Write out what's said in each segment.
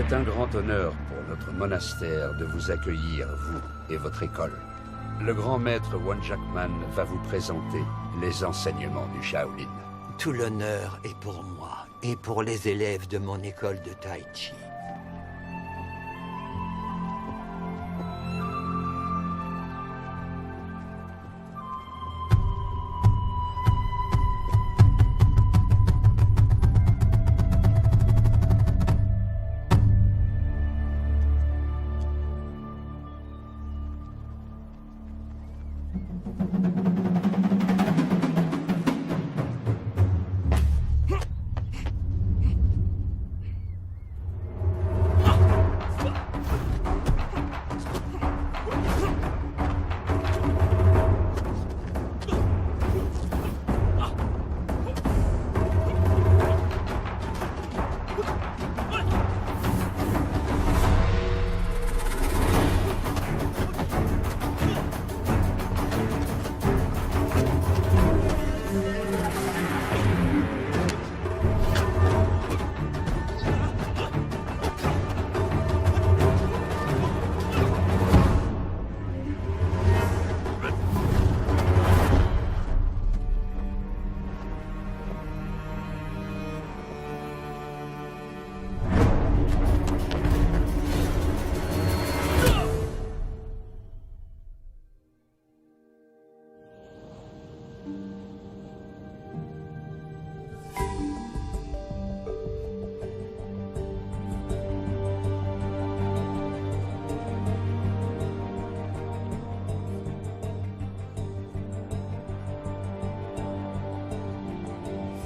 C'est un grand honneur pour notre monastère de vous accueillir, vous et votre école. Le grand maître Wan Jackman va vous présenter les enseignements du Shaolin. Tout l'honneur est pour moi et pour les élèves de mon école de Tai Chi.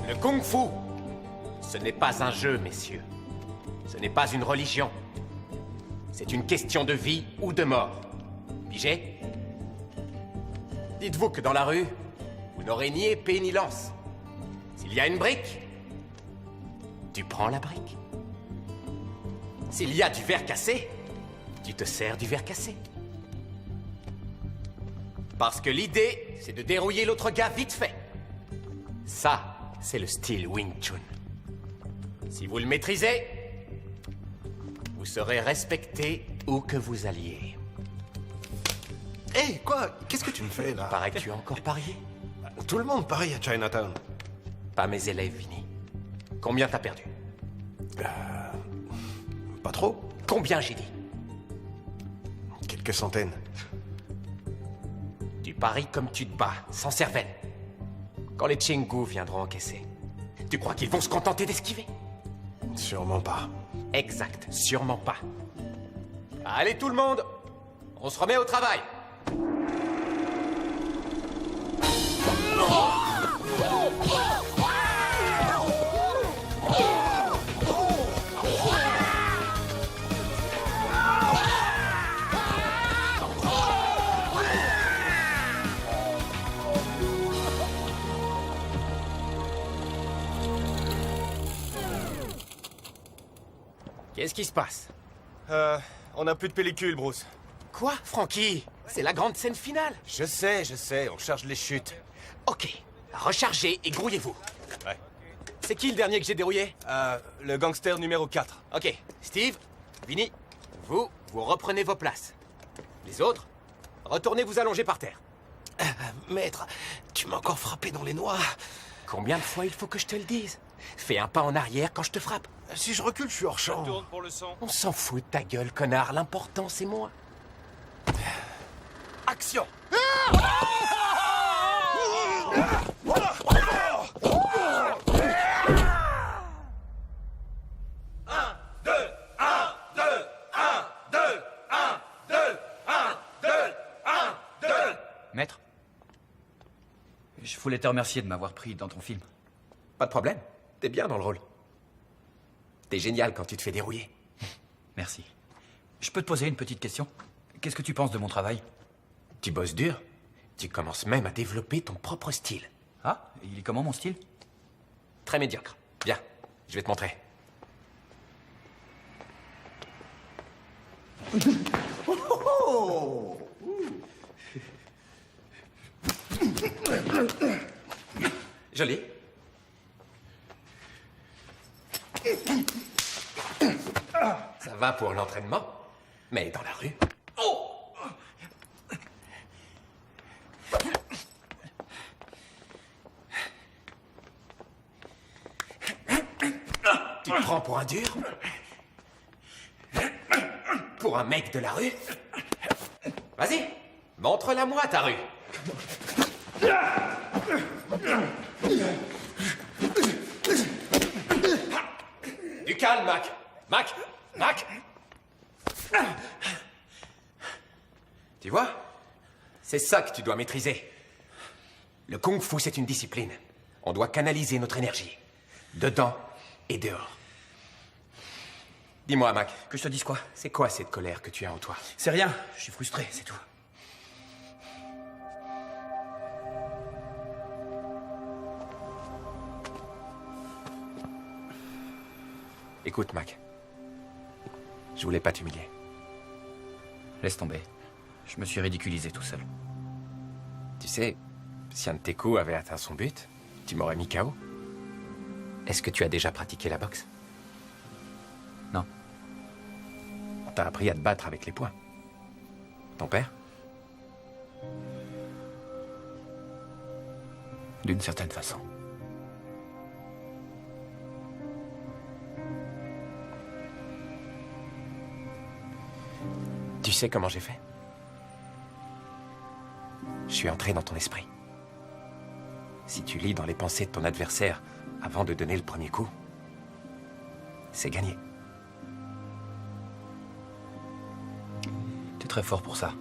Le Kung-Fu, ce n'est pas un jeu, messieurs. Ce n'est pas une religion. C'est une question de vie ou de mort. Pigé? Dites-vous que dans la rue, vous n'aurez ni épée ni lance. S'il y a une brique, tu prends la brique. S'il y a du verre cassé, tu te sers du verre cassé. Parce que l'idée, c'est de dérouiller l'autre gars vite fait. Ça, c'est le style Wing Chun. Si vous le maîtrisez, vous serez respecté où que vous alliez. Hé, quoi? Qu'est-ce que tu me fais, là? Paraît que tu as encore parié. Tout le monde pareil à Chinatown. Pas mes élèves, Vinny. Combien t'as perdu? Pas trop. Combien, j'ai dit? Quelques centaines. Tu paries comme tu te bats, sans cervelle. Quand les Chingu viendront encaisser, tu crois qu'ils vont se contenter d'esquiver? Sûrement pas. Exact, sûrement pas. Allez tout le monde, on se remet au travail. Qu'est-ce qui se passe? On n'a plus de pellicule, Bruce. Quoi, Frankie? C'est la grande scène finale. Je sais, on charge les chutes. Ok, rechargez et grouillez-vous. Ouais. C'est qui le dernier que j'ai dérouillé? Le gangster numéro 4. Ok, Steve, Vinny, vous reprenez vos places. Les autres, retournez vous allonger par terre. Maître, tu m'as encore frappé dans les noix. Combien de fois il faut que je te le dise? Fais un pas en arrière quand je te frappe. Si je recule, je suis hors champ. Tourne pour le sang. On s'en fout de ta gueule, connard. L'important, c'est moi. Action! Maître, je voulais te remercier de m'avoir pris dans ton film. Pas de problème. T'es bien dans le rôle. T'es génial quand tu te fais dérouiller. Merci. Je peux te poser une petite question? Qu'est-ce que tu penses de mon travail? Tu bosses dur. Tu commences même à développer ton propre style. Ah, il est comment mon style? Très médiocre. Viens, je vais te montrer. Joli. Ça va pour l'entraînement, mais dans la rue... Oh! Tu te prends pour un dur? Pour un mec de la rue? Vas-y, montre-la-moi ta rue. Du calme, Mac. Mac. Tu vois? C'est ça que tu dois maîtriser. Le kung-fu, c'est une discipline. On doit canaliser notre énergie. Dedans et dehors. Dis-moi, Mac. Que je te dise quoi? C'est quoi cette colère que tu as en toi? C'est rien, je suis frustré, c'est tout. Écoute, Mac. Je voulais pas t'humilier. Laisse tomber. Je me suis ridiculisé tout seul. Tu sais, si un de tes coups avait atteint son but, tu m'aurais mis KO. Est-ce que tu as déjà pratiqué la boxe? Non. T'as appris à te battre avec les poings. Ton père? D'une certaine façon. Tu sais comment j'ai fait? Je suis entré dans ton esprit. Si tu lis dans les pensées de ton adversaire avant de donner le premier coup, c'est gagné. T'es très fort pour ça.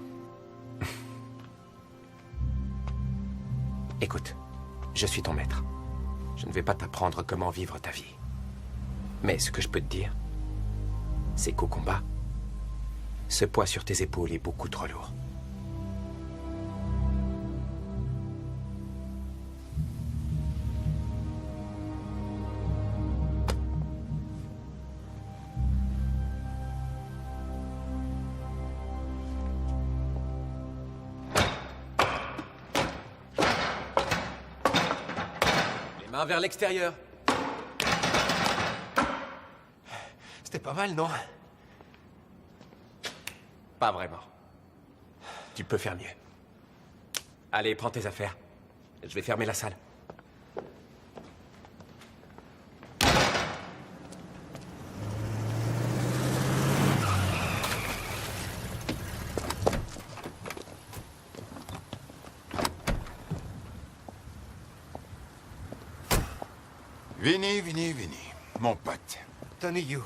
Écoute, je suis ton maître. Je ne vais pas t'apprendre comment vivre ta vie. Mais ce que je peux te dire, c'est qu'au combat, ce poids sur tes épaules est beaucoup trop lourd. Les mains vers l'extérieur. C'était pas mal, non? Pas vraiment. Tu peux faire mieux. Allez, prends tes affaires. Je vais fermer la salle. Vinny, mon pote. Tony Yu.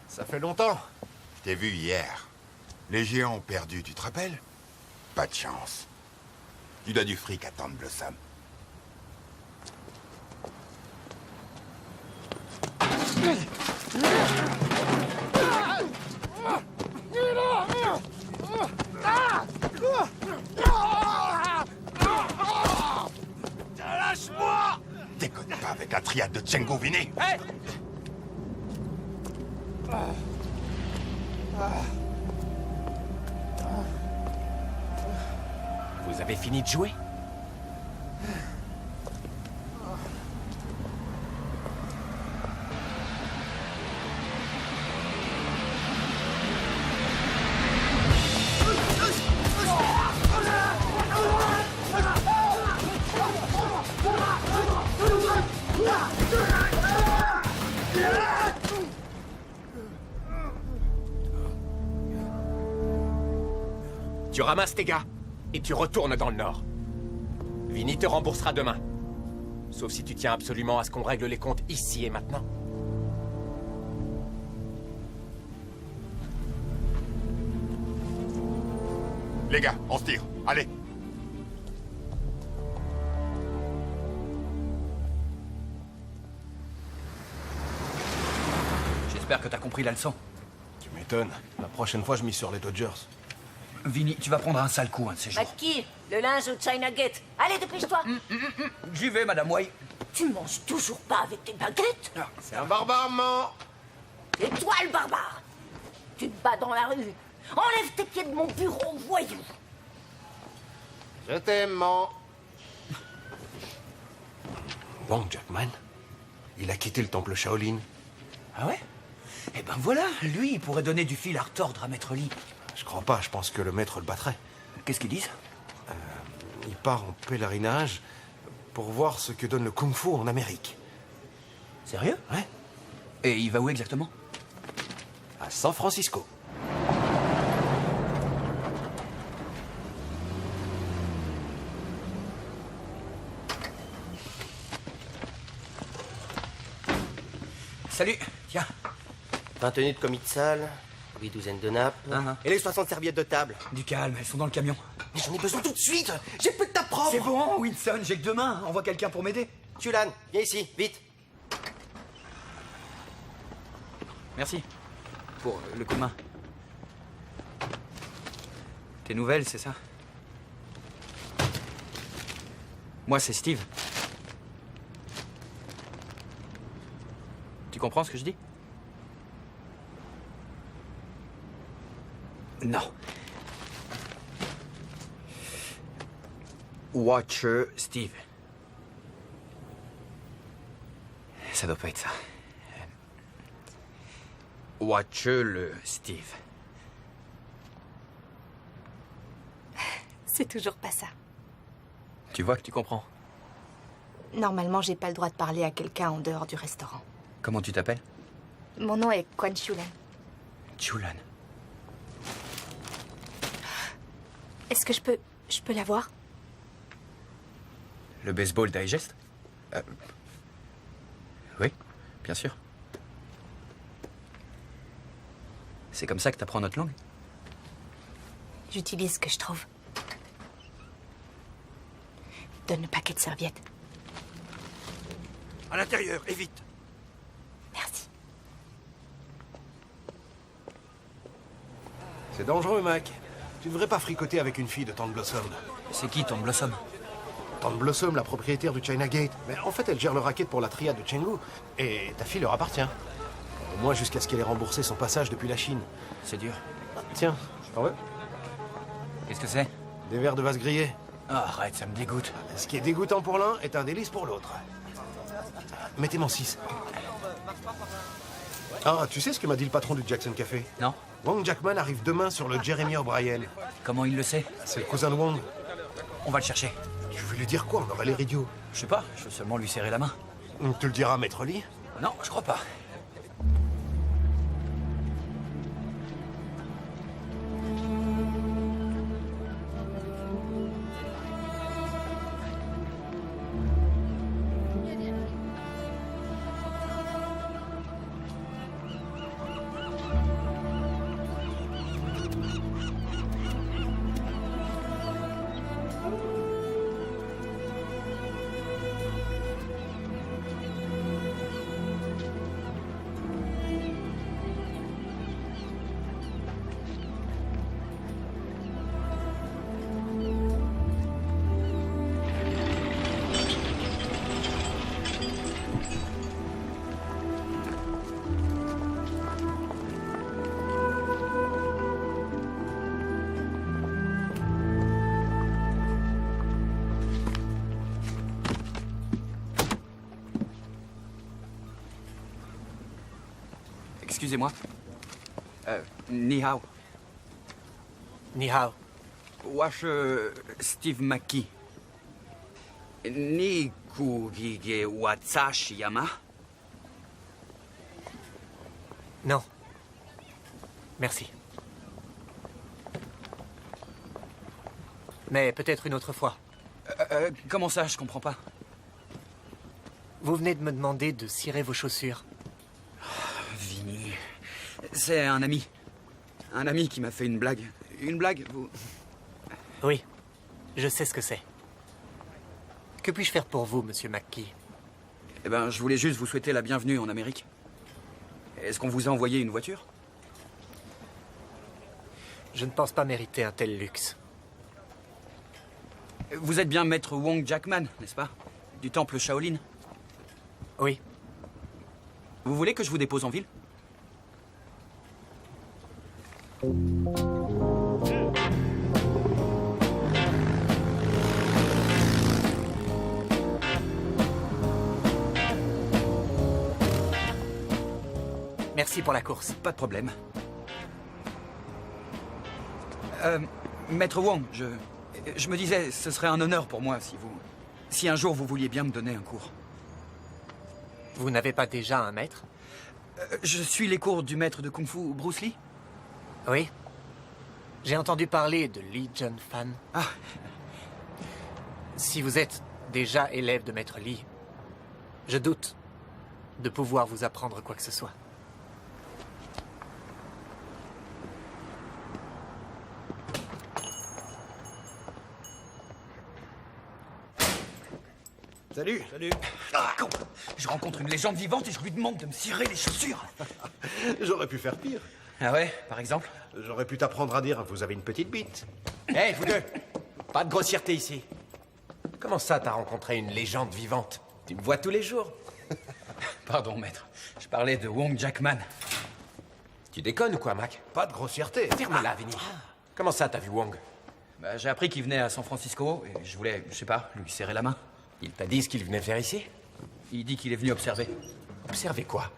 Ça fait longtemps. Je t'ai vu hier. Les géants ont perdu, tu te rappelles? Pas de chance. Tu dois du fric à Tante Blossom. Lâche-moi! Déconne pas avec la triade de Tchengu, Vinny. Hé! Vous avez fini de jouer? Tu ramasses tes gars et tu retournes dans le nord. Vinny te remboursera demain. Sauf si tu tiens absolument à ce qu'on règle les comptes ici et maintenant. Les gars, on se tire. Allez. J'espère que t'as compris la leçon. Tu m'étonnes. La prochaine fois, je mise sur les Dodgers. Vinny, tu vas prendre un sale coup un de ces jours. Maki, le linge au China Gate. Allez, dépêche-toi. J'y vais, Madame Way. Tu manges toujours pas avec tes baguettes? C'est un barbare mort. Et toi, le barbare, tu te bats dans la rue. Enlève tes pieds de mon bureau, voyou. Je t'aime, man. Wang Jackman, il a quitté le temple Shaolin. Ah ouais? Eh ben voilà, lui, il pourrait donner du fil à retordre à Maître Lee. Je crois pas, je pense que le maître le battrait. Qu'est-ce qu'ils disent? Il part en pèlerinage pour voir ce que donne le kung-fu en Amérique. Sérieux? Ouais. Et il va où exactement? À San Francisco. Salut, tiens. 20 tenues de commis de salle, 8 douzaines de nappes, et les 60 serviettes de table. Du calme, elles sont dans le camion. Mais j'en ai besoin tout de suite. J'ai plus de table propre. C'est bon, Winston, j'ai que 2 mains. Envoie quelqu'un pour m'aider. Chulan, viens ici, vite. Merci. Pour le coup de main. Tes nouvelles, c'est ça? Moi, c'est Steve. Tu comprends ce que je dis? Non. Watcher Steve. Ça doit pas être ça. Watcher le Steve. C'est toujours pas ça. Tu vois que tu comprends. Normalement, j'ai pas le droit de parler à quelqu'un en dehors du restaurant. Comment tu t'appelles? Mon nom est Quan Chulan. Chulan. Est-ce que je peux la voir? Le Baseball Digest? Oui, bien sûr. C'est comme ça que t'apprends notre langue? J'utilise ce que je trouve. Donne le paquet de serviettes. À l'intérieur, et vite. Merci. C'est dangereux, Mac. Tu devrais pas fricoter avec une fille de Tante Blossom. C'est qui ton Blossom? Tante Blossom, la propriétaire du China Gate. Mais en fait, elle gère le racket pour la triade de Chengdu. Et ta fille leur appartient. Au moins jusqu'à ce qu'elle ait remboursé son passage depuis la Chine. C'est dur. Tiens, t'en veux? Qu'est-ce que c'est? Des verres de vase grillés. Ah, arrête, ça me dégoûte. Ce qui est dégoûtant pour l'un est un délice pour l'autre. Mettez-moi 6. Ah, tu sais ce que m'a dit le patron du Jackson Café? Non? Wang Jackman arrive demain sur le Jeremy O'Brien. Comment il le sait? C'est le cousin de Wang. On va le chercher. Tu veux lui dire quoi? On aurait l'air idiot. Je sais pas, je veux seulement lui serrer la main. Tu le diras à Maître Lee? Non, je crois pas. Excusez-moi. Ni hao. Ni hao. Wash Steve McKee. Ni kugige watsashi yama. Non. Merci. Mais peut-être une autre fois. Comment ça, je comprends pas. Vous venez de me demander de cirer vos chaussures. Vinny. C'est un ami. Un ami qui m'a fait une blague. Une blague, vous... Oui, je sais ce que c'est. Que puis-je faire pour vous, monsieur McKee? Eh ben, je voulais juste vous souhaiter la bienvenue en Amérique. Est-ce qu'on vous a envoyé une voiture? Je ne pense pas mériter un tel luxe. Vous êtes bien maître Wong Jackman, n'est-ce pas? Du temple Shaolin? Oui. Vous voulez que je vous dépose en ville? Merci pour la course. Pas de problème. Maître Wong, je me disais, ce serait un honneur pour moi si un jour vous vouliez bien me donner un cours. Vous n'avez pas déjà un maître? Je suis les cours du maître de Kung Fu, Bruce Lee. Oui. J'ai entendu parler de Lee Jun Fan. Ah. Si vous êtes déjà élève de maître Lee, je doute de pouvoir vous apprendre quoi que ce soit. Salut. Salut. Ah, con. Je rencontre une légende vivante et je lui demande de me cirer les chaussures. J'aurais pu faire pire. Ah ouais, par exemple? J'aurais pu t'apprendre à dire « vous avez une petite bite ». Hé, vous deux! Pas de grossièreté ici. Comment ça, t'as rencontré une légende vivante? Tu me vois tous les jours. Pardon, maître. Je parlais de Wong Jackman. Tu déconnes ou quoi, Mac? Pas de grossièreté. Ferme-la, Vinny. Comment ça, t'as vu Wong? Bah, j'ai appris qu'il venait à San Francisco et je voulais, je sais pas, lui serrer la main. Il t'a dit ce qu'il venait faire ici? Il dit qu'il est venu observer. Observer quoi?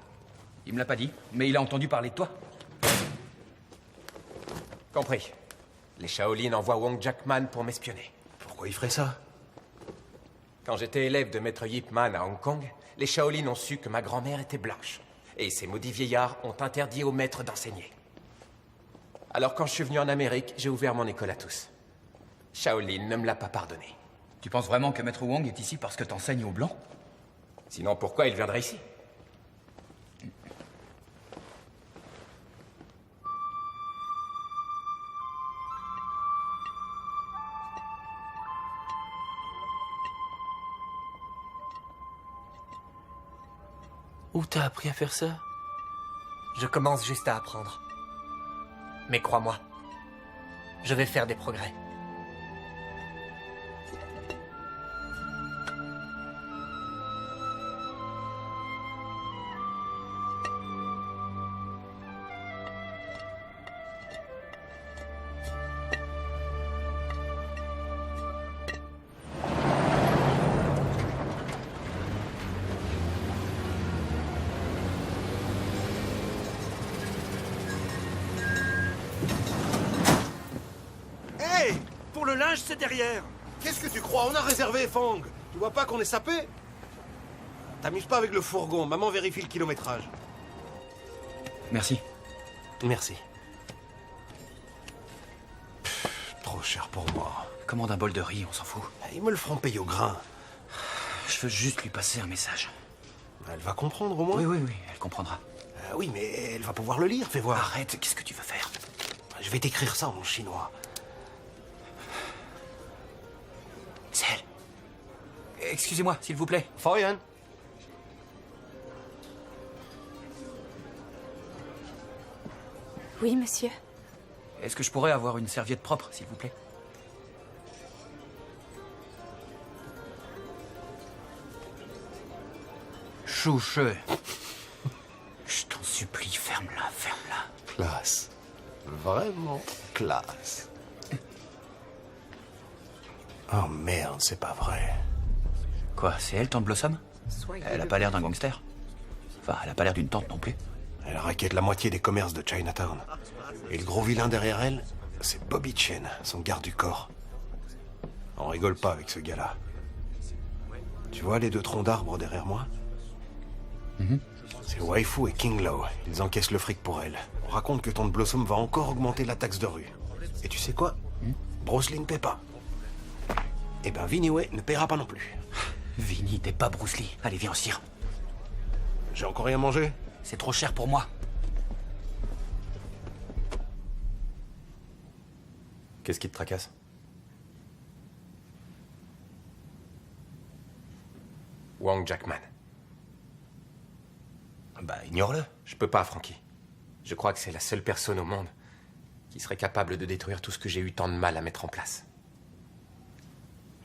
Il me l'a pas dit, mais il a entendu parler de toi. Compris. Les Shaolin envoient Wong Jackman pour m'espionner. Pourquoi il ferait ça? Quand j'étais élève de maître Yip Man à Hong Kong, les Shaolin ont su que ma grand-mère était blanche. Et ces maudits vieillards ont interdit aux maîtres d'enseigner. Alors quand je suis venu en Amérique, j'ai ouvert mon école à tous. Shaolin ne me l'a pas pardonné. Tu penses vraiment que maître Wong est ici parce que t'enseignes aux blancs? Sinon, pourquoi il viendrait ici? Où t'as appris à faire ça? Je commence juste à apprendre. Mais crois-moi, je vais faire des progrès. Pour le linge, c'est derrière. Qu'est-ce que tu crois? On a réservé, Fang. Tu vois pas qu'on est sapé? T'amuses pas avec le fourgon. Maman vérifie le kilométrage. Merci. Merci. Trop cher pour moi. Commande un bol de riz, on s'en fout. Ils me le feront payer au grain. Je veux juste lui passer un message. Elle va comprendre au moins? Oui, elle comprendra. Oui, mais elle va pouvoir le lire, fais voir. Arrête, qu'est-ce que tu veux faire? Je vais t'écrire ça en chinois. C'est elle. Excusez-moi, s'il vous plaît. Foyan. Oui, monsieur. Est-ce que je pourrais avoir une serviette propre, s'il vous plaît? Chouche. Je t'en supplie, ferme-la, ferme-la. Classe. Vraiment classe. Oh merde, c'est pas vrai. Quoi, c'est elle, Tante Blossom? Elle a pas l'air d'un gangster. Enfin, elle a pas l'air d'une tante non plus. Elle raquette la moitié des commerces de Chinatown. Et le gros vilain derrière elle, c'est Bobby Chen, son garde du corps. On rigole pas avec ce gars-là. Tu vois les deux troncs d'arbres derrière moi? C'est Waifu et King Lo. Ils encaissent le fric pour elle. On raconte que Tante Blossom va encore augmenter la taxe de rue. Et tu sais quoi? Bruce Lee ne paie pas. Eh ben, Vinnie Wei ne paiera pas non plus. Vinnie, t'es pas Bruce Lee. Allez, viens, on se tire. J'ai encore rien mangé? C'est trop cher pour moi. Qu'est-ce qui te tracasse? Wang Jackman. Bah, ignore-le. Je peux pas, Frankie. Je crois que c'est la seule personne au monde qui serait capable de détruire tout ce que j'ai eu tant de mal à mettre en place.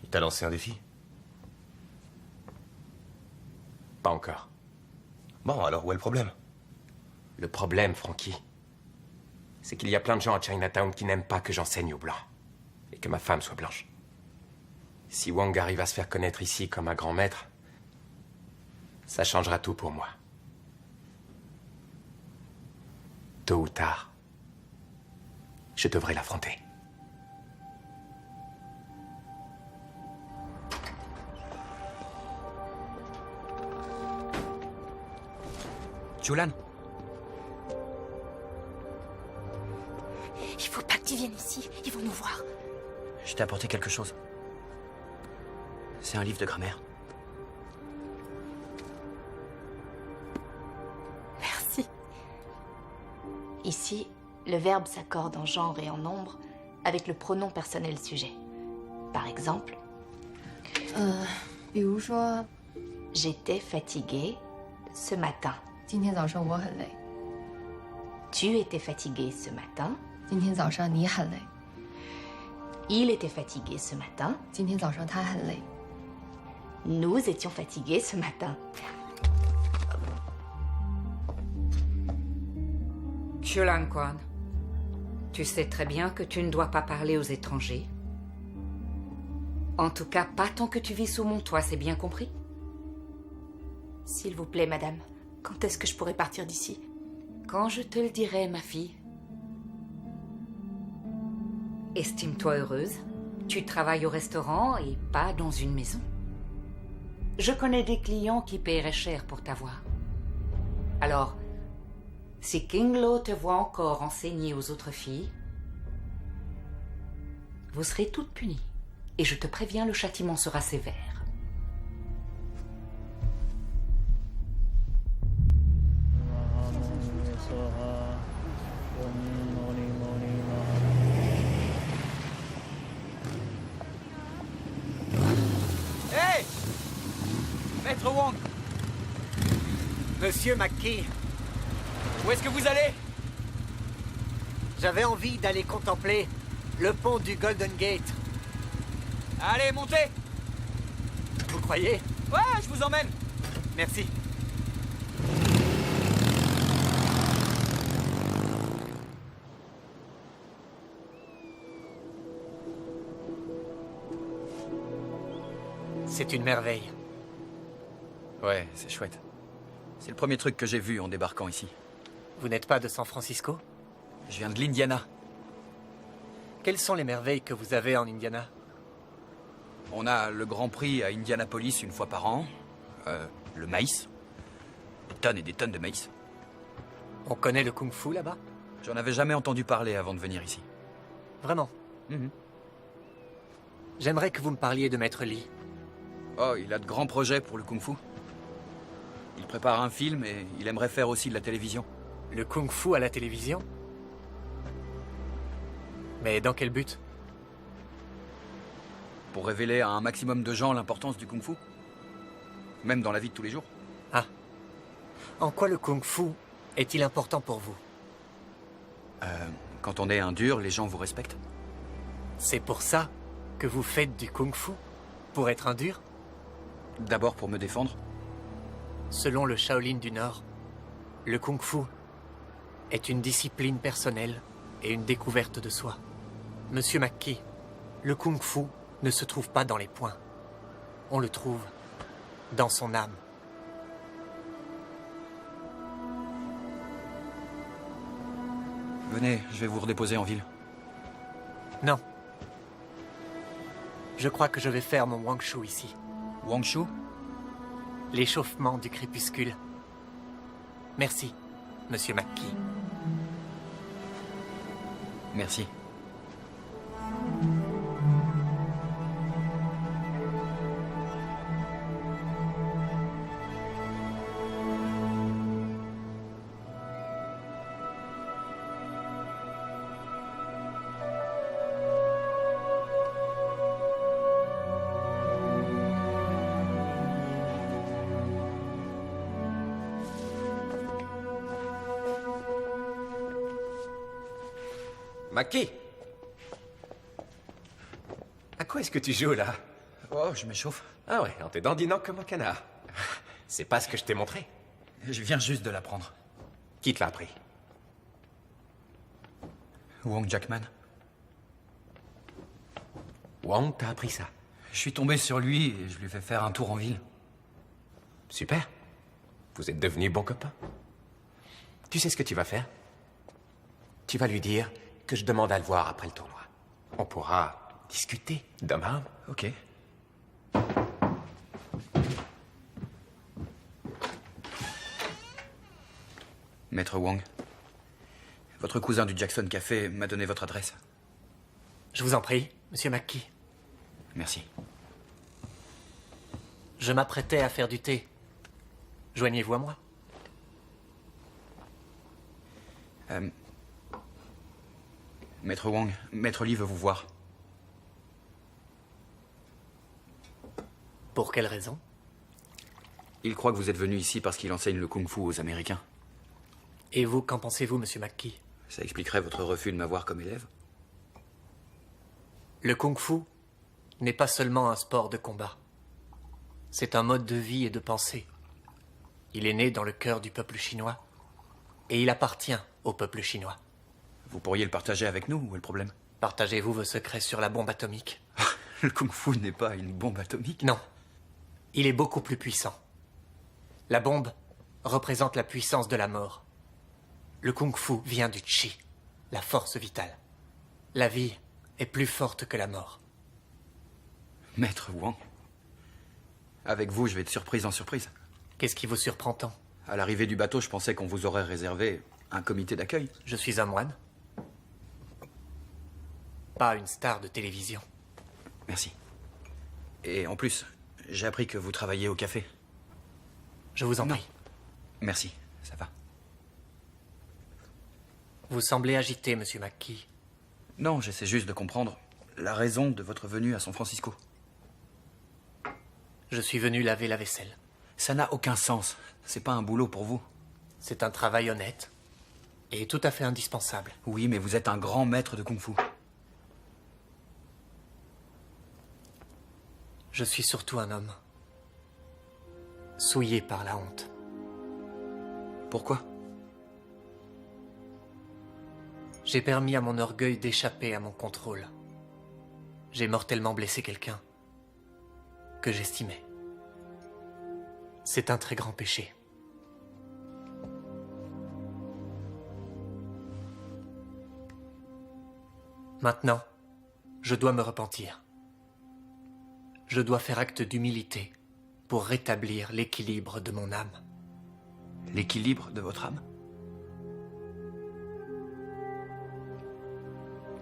Il t'a lancé un défi. Pas encore. Bon, alors où est le problème? Le problème, Frankie, c'est qu'il y a plein de gens à Chinatown qui n'aiment pas que j'enseigne aux Blancs. Et que ma femme soit blanche. Si Wang arrive à se faire connaître ici comme un grand maître, ça changera tout pour moi. Tôt ou tard, je devrais l'affronter. Julan, Il faut pas que tu viennes ici. Ils vont nous voir. je t'ai apporté quelque chose. C'est un livre de grammaire. Merci. Ici, le verbe s'accorde en genre et en nombre avec le pronom personnel sujet. Par exemple, 比如说 j'étais fatiguée ce matin. 今天早上我很累， Tu étais fatigué ce matin. 今天早上你很累， Il était fatigué ce matin. 今天早上他很累， Nous étions fatigués ce matin. Xulan Quan, tu sais très bien que tu ne dois pas parler aux étrangers. En tout cas, pas tant que tu vis sous mon toit, c'est bien compris? S'il vous plaît, madame, quand est-ce que je pourrais partir d'ici? Quand je te le dirai, ma fille. Estime-toi heureuse. Tu travailles au restaurant et pas dans une maison. Je connais des clients qui paieraient cher pour t'avoir. Alors, si King Lo te voit encore enseigner aux autres filles, vous serez toutes punies. Et je te préviens, le châtiment sera sévère. Hey! Maître Wang! Monsieur McKee, Où est-ce que vous allez? j'avais envie d'aller contempler le pont du Golden Gate. Allez, montez! Vous croyez? Ouais, je vous emmène! Merci. C'est une merveille. Ouais, c'est chouette. C'est le premier truc que j'ai vu en débarquant ici. Vous n'êtes pas de San Francisco? Je viens de l'Indiana. Quelles sont les merveilles que vous avez en Indiana? On a le Grand Prix à Indianapolis une fois par an. Le maïs. Des tonnes et des tonnes de maïs. On connaît le kung-fu là-bas? J'en avais jamais entendu parler avant de venir ici. Vraiment? J'aimerais que vous me parliez de Maître Lee. Oh, il a de grands projets pour le kung-fu. Il prépare un film et il aimerait faire aussi de la télévision. Le kung-fu à la télévision? Mais dans quel but? Pour révéler à un maximum de gens l'importance du kung-fu. Même dans la vie de tous les jours. Ah. En quoi le kung-fu est-il important pour vous? Quand on est un dur, les gens vous respectent. C'est pour ça que vous faites du kung-fu? Pour être un dur? D'abord pour me défendre. Selon le Shaolin du Nord, le kung-fu est une discipline personnelle et une découverte de soi. Monsieur McKee, le kung-fu ne se trouve pas dans les poings. On le trouve dans son âme. Venez, je vais vous redéposer en ville. Non. Je crois que je vais faire mon Wang Shu ici. Wang Shu? L'échauffement du crépuscule. Merci, Monsieur McKee. Merci. Mackie! À quoi est-ce que tu joues, là? Oh, je m'échauffe. Ah ouais, en te dandinant comme un canard. C'est pas ce que je t'ai montré. Je viens juste de l'apprendre. Qui te l'a appris? Wang Jackman. Wang t'a appris ça? Je suis tombé sur lui et je lui ai fait faire un tour en ville. Super. Vous êtes devenus bons copains. Tu sais ce que tu vas faire? Tu vas lui dire que je demande à le voir après le tournoi. On pourra discuter d'homme à homme. Ok. Maître Wang, votre cousin du Jackson Café m'a donné votre adresse. Je vous en prie, Monsieur McKee. Merci. Je m'apprêtais à faire du thé. Joignez-vous à moi. Maître Wang, Maître Lee veut vous voir. Pour quelle raison? Il croit que vous êtes venu ici parce qu'il enseigne le kung-fu aux Américains. Et vous, qu'en pensez-vous, Monsieur McKee? Ça expliquerait votre refus de m'avoir comme élève? Le kung-fu n'est pas seulement un sport de combat. C'est un mode de vie et de pensée. Il est né dans le cœur du peuple chinois. Et il appartient au peuple chinois. Vous pourriez le partager avec nous, où est le problème? Partagez-vous vos secrets sur la bombe atomique? Le kung-fu n'est pas une bombe atomique? Non. Il est beaucoup plus puissant. La bombe représente la puissance de la mort. Le kung-fu vient du chi, la force vitale. La vie est plus forte que la mort. Maître Wang, avec vous, je vais de surprise en surprise. Qu'est-ce qui vous surprend tant? À l'arrivée du bateau, je pensais qu'on vous aurait réservé un comité d'accueil. Je suis un moine. Pas une star de télévision. Merci. Et en plus, j'ai appris que vous travaillez au café. Je vous en prie. Merci, ça va. Vous semblez agité, Monsieur McKee. Non, j'essaie juste de comprendre la raison de votre venue à San Francisco. Je suis venu laver la vaisselle. Ça n'a aucun sens. C'est pas un boulot pour vous. C'est un travail honnête et tout à fait indispensable. Oui, mais vous êtes un grand maître de kung-fu. Je suis surtout un homme. Souillé par la honte. Pourquoi? J'ai permis à mon orgueil d'échapper à mon contrôle. J'ai mortellement blessé quelqu'un que j'estimais. C'est un très grand péché. Maintenant, je dois me repentir. je dois faire acte d'humilité pour rétablir l'équilibre de mon âme. L'équilibre de votre âme?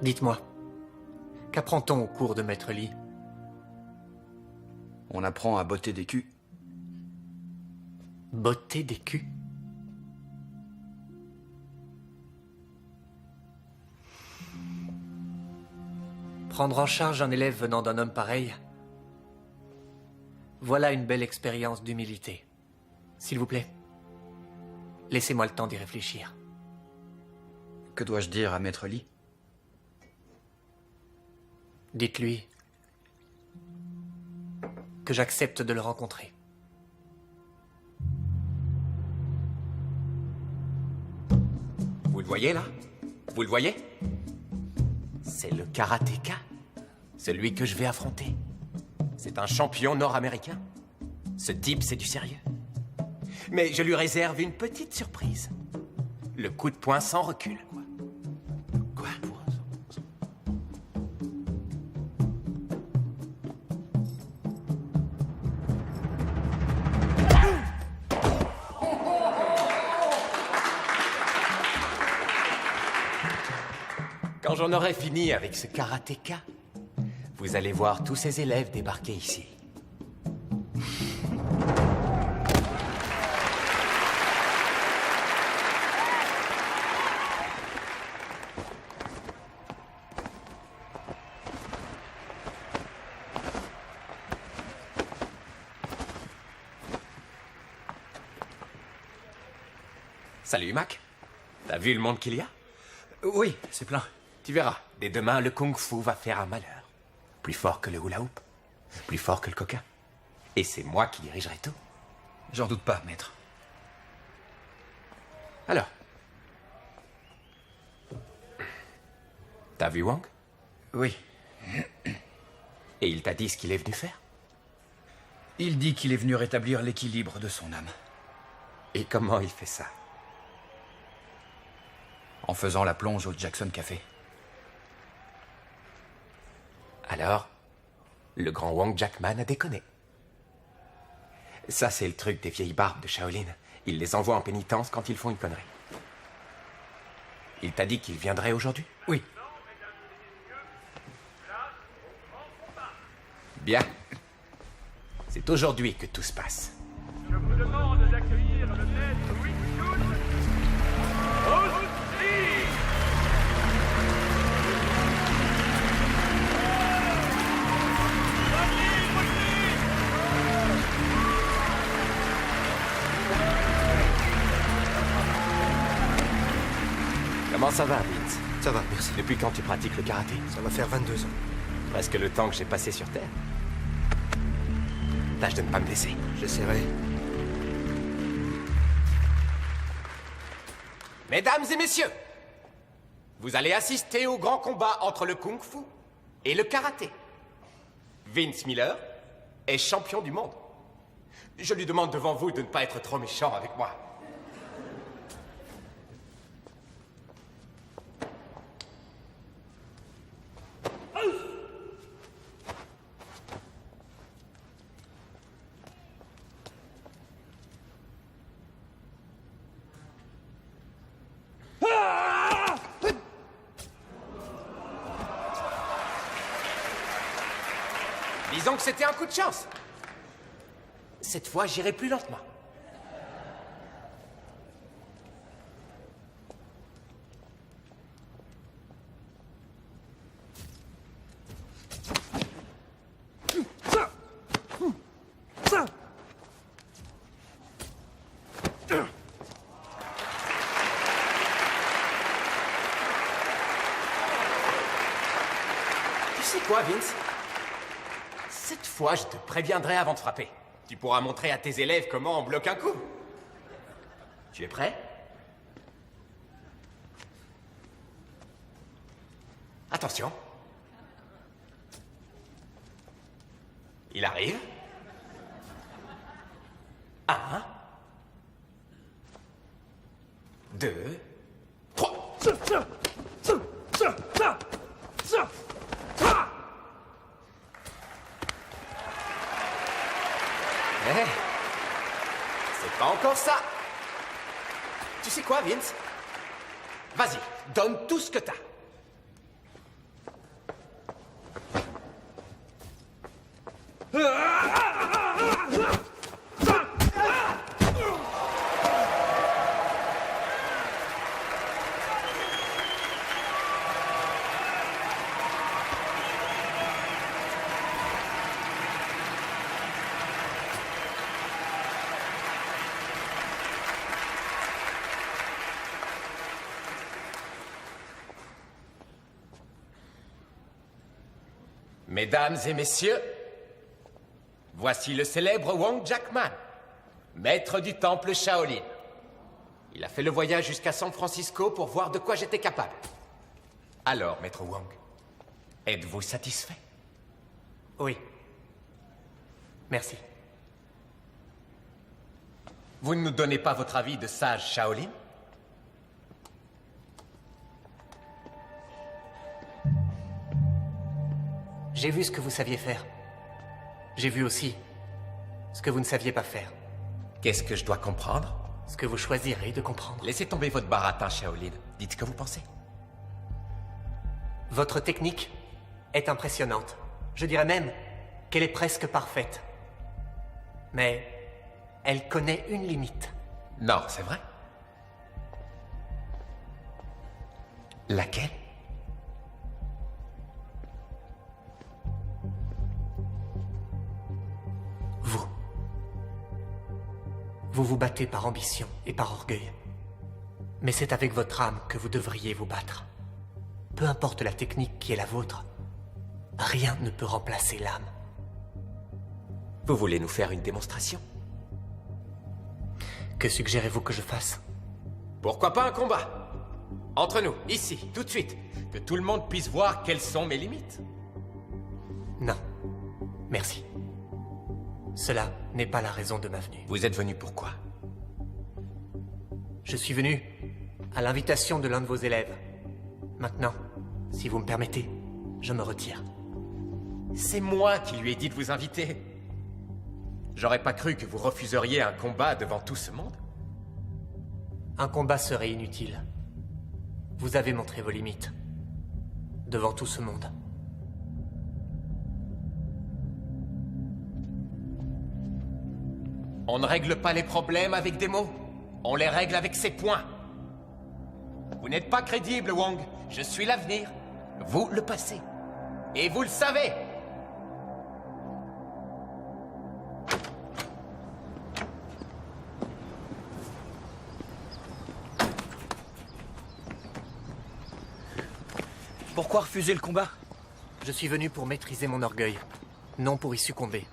Dites-moi, qu'apprend-on au cours de Maître Li? On apprend à botter des culs. Botter des culs? Prendre en charge un élève venant d'un homme pareil, voilà une belle expérience d'humilité. S'il vous plaît, laissez-moi le temps d'y réfléchir. Que dois-je dire à Maître Li? Dites-lui que j'accepte de le rencontrer. Vous le voyez là? Vous le voyez? C'est le karatéka, celui que je vais affronter. C'est un champion nord-américain. Ce type, c'est du sérieux. Mais je lui réserve une petite surprise. Le coup de poing sans recul. Quoi? Quand j'en aurai fini avec ce karatéka, vous allez voir tous ces élèves débarquer ici. Salut, Mac. T'as vu le monde qu'il y a? Oui, c'est plein. Tu verras, dès demain, le kung-fu va faire un malheur. Plus fort que le hula-hoop, plus fort que le coca. Et c'est moi qui dirigerai tout. J'en doute pas, maître. Alors, t'as vu Wang? Oui. Et il t'a dit ce qu'il est venu faire? Il dit qu'il est venu rétablir l'équilibre de son âme. Et comment il fait ça? En faisant la plonge au Jackson Café. Alors, le grand Wang Jackman a déconné. Ça, c'est le truc des vieilles barbes de Shaolin. Ils les envoient en pénitence quand ils font une connerie. Il t'a dit qu'il viendrait aujourd'hui? Oui. Bien. C'est aujourd'hui que tout se passe. Je vous demande d'accueillir le maître Wing Chun. Comment ça va, Vince? Ça va, merci. Depuis quand tu pratiques le karaté? Ça va faire 22 ans. Presque le temps que j'ai passé sur Terre. Tâche de ne pas me blesser. J'essaierai. Mesdames et messieurs, vous allez assister au grand combat entre le kung-fu et le karaté. Vince Miller est champion du monde. Je lui demande devant vous de ne pas être trop méchant avec moi. Disons que c'était un coup de chance. Cette fois, j'irai plus lentement. Tu sais quoi, Vince? Cette fois, je te préviendrai avant de frapper. Tu pourras montrer à tes élèves comment on bloque un coup. Tu es prêt? Attention. Il arrive. 1, 2, 3. Eh, c'est pas encore ça. Tu sais quoi, Vince? Vas-y, donne tout ce que t'as. Mesdames et messieurs, voici le célèbre Wong Jackman, maître du temple Shaolin. Il a fait le voyage jusqu'à San Francisco pour voir de quoi j'étais capable. Alors, maître Wong, êtes-vous satisfait? Oui. Merci. Vous ne nous donnez pas votre avis de sage Shaolin? J'ai vu ce que vous saviez faire. J'ai vu aussi ce que vous ne saviez pas faire. Qu'est-ce que je dois comprendre? Ce que vous choisirez de comprendre. Laissez tomber votre baratin, Shaolin. Dites ce que vous pensez. Votre technique est impressionnante. Je dirais même qu'elle est presque parfaite. Mais elle connaît une limite. Non, c'est vrai. Laquelle? Vous vous battez par ambition et par orgueil. Mais c'est avec votre âme que vous devriez vous battre. Peu importe la technique qui est la vôtre, rien ne peut remplacer l'âme. Vous voulez nous faire une démonstration? Que suggérez-vous que je fasse? Pourquoi pas un combat? Entre nous, ici, tout de suite. Que tout le monde puisse voir quelles sont mes limites. Non. Merci. Cela n'est pas la raison de ma venue. Vous êtes venu pourquoi? Je suis venu à l'invitation de l'un de vos élèves. Maintenant, si vous me permettez, je me retire. C'est moi qui lui ai dit de vous inviter. J'aurais pas cru que vous refuseriez un combat devant tout ce monde. Un combat serait inutile. Vous avez montré vos limites. Devant tout ce monde. On ne règle pas les problèmes avec des mots. On les règle avec ses poings. Vous n'êtes pas crédible, Wong. Je suis l'avenir. Vous, le passé. Et vous le savez. Pourquoi refuser le combat? Je suis venu pour maîtriser mon orgueil, non pour y succomber.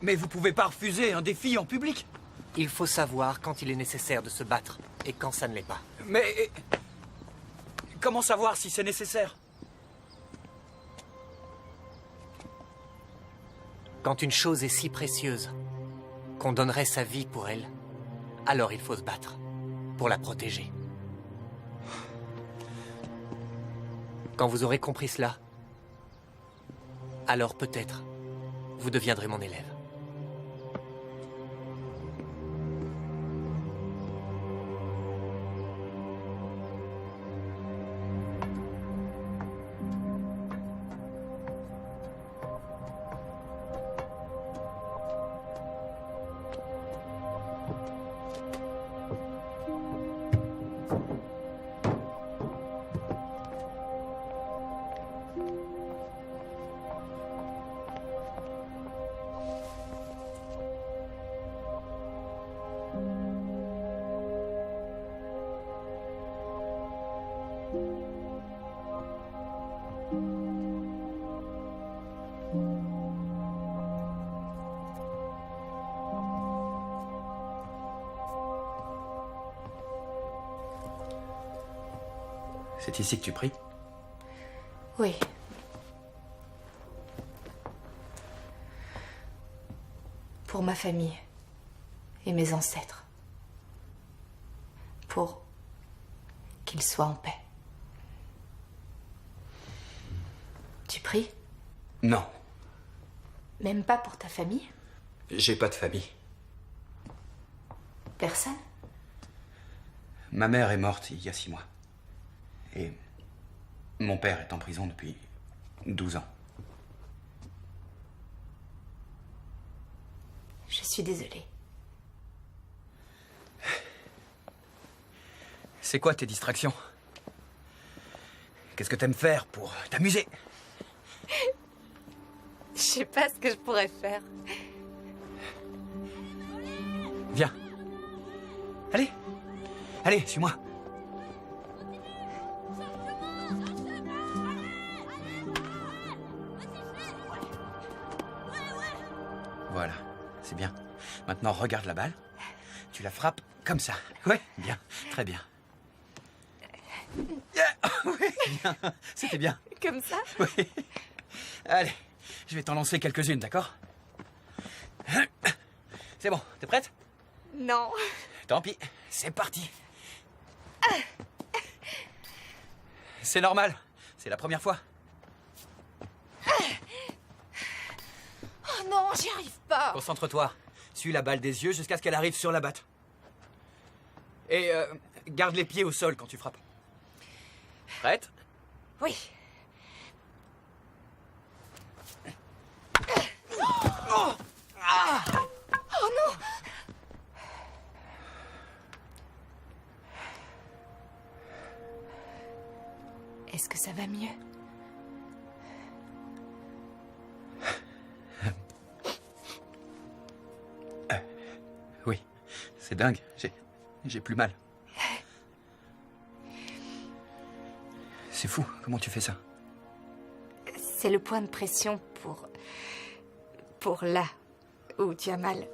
Mais vous pouvez pas refuser un défi en public. Il faut savoir quand il est nécessaire de se battre et quand ça ne l'est pas. Mais comment savoir si c'est nécessaire? Quand une chose est si précieuse qu'on donnerait sa vie pour elle, alors il faut se battre pour la protéger. Quand vous aurez compris cela, alors peut-être vous deviendrez mon élève. C'est ici que tu pries? Oui. Pour ma famille et mes ancêtres. Pour qu'ils soient en paix. Tu pries? Non. Même pas pour ta famille? J'ai pas de famille. Personne? Ma mère est morte il y a 6 mois. Et mon père est en prison depuis 12 ans. Je suis désolée. C'est quoi tes distractions? Qu'est-ce que t'aimes faire pour t'amuser? Je sais pas ce que je pourrais faire. Viens. Allez. Allez, suis-moi. Voilà, c'est bien. Maintenant, regarde la balle. Tu la frappes comme ça. Ouais, bien, très bien. Oui, bien. C'était bien. Comme ça? Oui. Allez, je vais t'en lancer quelques-unes, d'accord? C'est bon, t'es prête? Non. Tant pis, c'est parti. C'est normal, c'est la première fois. Oh non, j'y arrive pas. Concentre-toi, suis la balle des yeux jusqu'à ce qu'elle arrive sur la batte. Et garde les pieds au sol quand tu frappes. Prête? Oui. Oh non! Est-ce que ça va mieux? Oui, c'est dingue, j'ai plus mal. C'est fou, comment tu fais ça? C'est le point de pression pour là où tu as mal.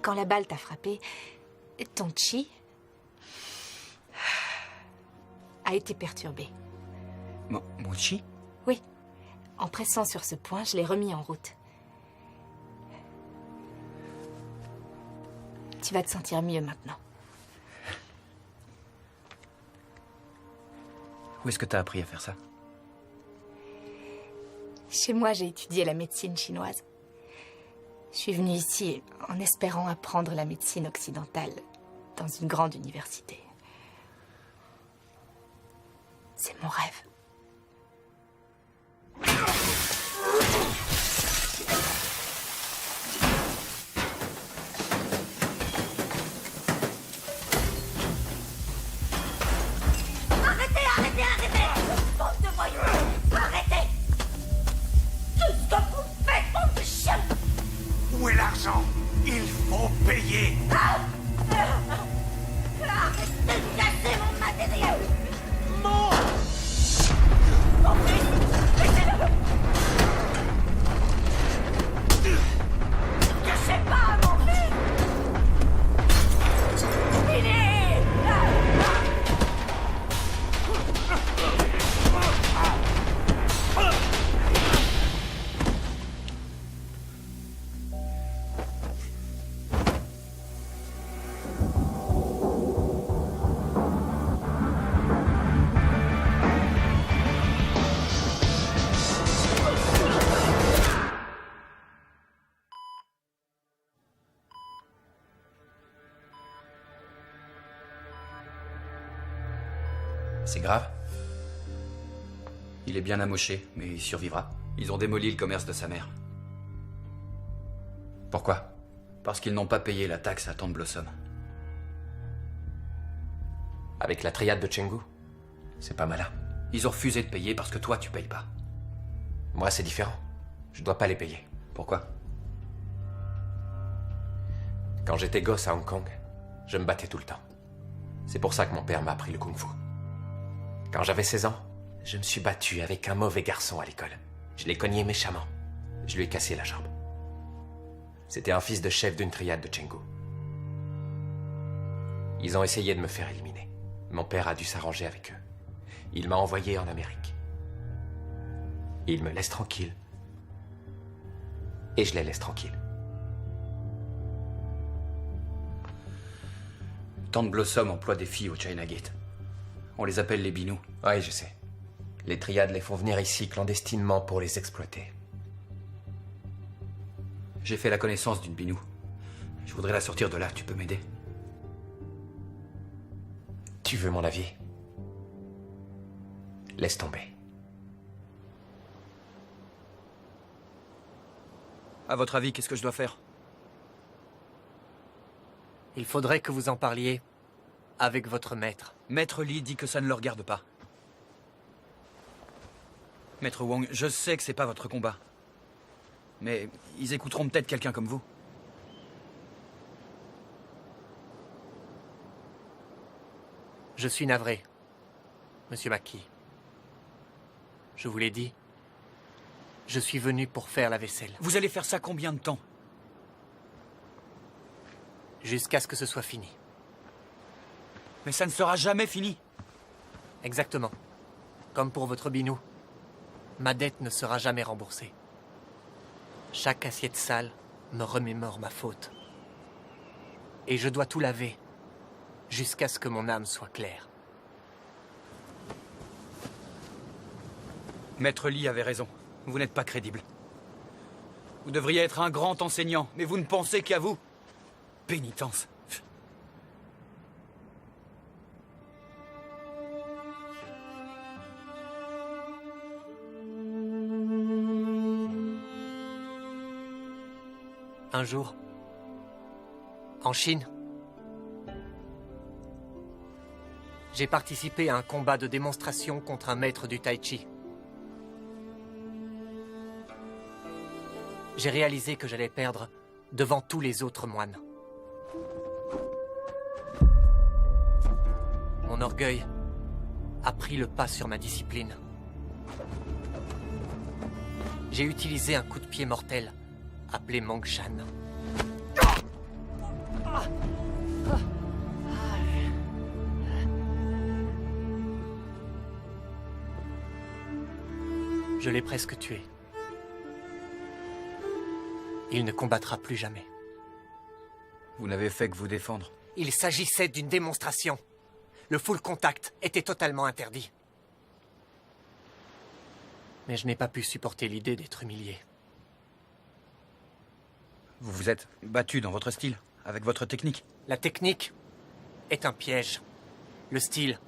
Quand la balle t'a frappé, ton chi a été perturbé. Mon chi? Oui. En pressant sur ce point, je l'ai remis en route. Tu vas te sentir mieux maintenant. Où est-ce que t'as appris à faire ça? Chez moi, j'ai étudié la médecine chinoise. Je suis venue ici en espérant apprendre la médecine occidentale dans une grande université. C'est mon rêve. Bande de voyous! Arrêtez! Tout ce que vous faites, bande de chiens! Où est l'argent? Il faut payer! Arrêtez de casser mon matériel! Mon! Mon fils! Laissez-le! Ne cachez pas mon fils! Il est... C'est grave. Il est bien amoché, mais il survivra. Ils ont démoli le commerce de sa mère. Pourquoi? Parce qu'ils n'ont pas payé la taxe à Tante Blossom. Avec la triade de Chenggu? C'est pas malin. Ils ont refusé de payer parce que toi, tu payes pas. Moi, c'est différent. Je dois pas les payer. Pourquoi? Quand j'étais gosse à Hong Kong, je me battais tout le temps. C'est pour ça que mon père m'a appris le kung-fu. Quand j'avais 16 ans, je me suis battu avec un mauvais garçon à l'école. Je l'ai cogné méchamment. Je lui ai cassé la jambe. C'était un fils de chef d'une triade de Chenggu. Ils ont essayé de me faire éliminer. Mon père a dû s'arranger avec eux. Il m'a envoyé en Amérique. Il me laisse tranquille. Et je les laisse tranquilles. Tante Blossom emploie des filles au China Gate. On les appelle les binous. Oui, je sais. Les triades les font venir ici clandestinement pour les exploiter. J'ai fait la connaissance d'une Binou. Je voudrais la sortir de là, tu peux m'aider? Tu veux mon avis? Laisse tomber. À votre avis, qu'est-ce que je dois faire? Il faudrait que vous en parliez avec votre maître. Maître Lee dit que ça ne le regarde pas. Maître Wong, je sais que c'est pas votre combat. Mais ils écouteront peut-être quelqu'un comme vous. Je suis navré, Monsieur Mackie. Je vous l'ai dit, je suis venu pour faire la vaisselle. Vous allez faire ça combien de temps? Jusqu'à ce que ce soit fini. Mais ça ne sera jamais fini. Exactement. Comme pour votre Binou, ma dette ne sera jamais remboursée. Chaque assiette sale me remémore ma faute. Et je dois tout laver jusqu'à ce que mon âme soit claire. Maître Lee avait raison. Vous n'êtes pas crédible. Vous devriez être un grand enseignant, mais vous ne pensez qu'à vous. Pénitence. Un jour, en Chine, j'ai participé à un combat de démonstration contre un maître du Tai Chi. J'ai réalisé que j'allais perdre devant tous les autres moines. Mon orgueil a pris le pas sur ma discipline. J'ai utilisé un coup de pied mortel appelé Mongshan. Je l'ai presque tué. Il ne combattra plus jamais. Vous n'avez fait que vous défendre. Il s'agissait d'une démonstration. Le full contact était totalement interdit. Mais je n'ai pas pu supporter l'idée d'être humilié. Vous vous êtes battu dans votre style, avec votre technique. La technique est un piège. Le style,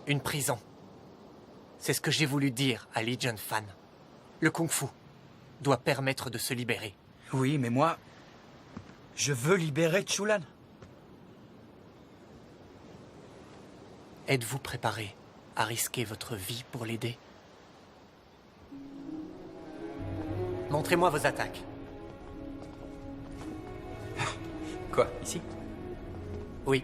une prison. C'est ce que j'ai voulu dire à Li Junfan. Le kung-fu doit permettre de se libérer. Oui, mais moi, je veux libérer Chulan. Êtes-vous préparé à risquer votre vie pour l'aider? Montrez-moi vos attaques. Quoi, ici? Oui.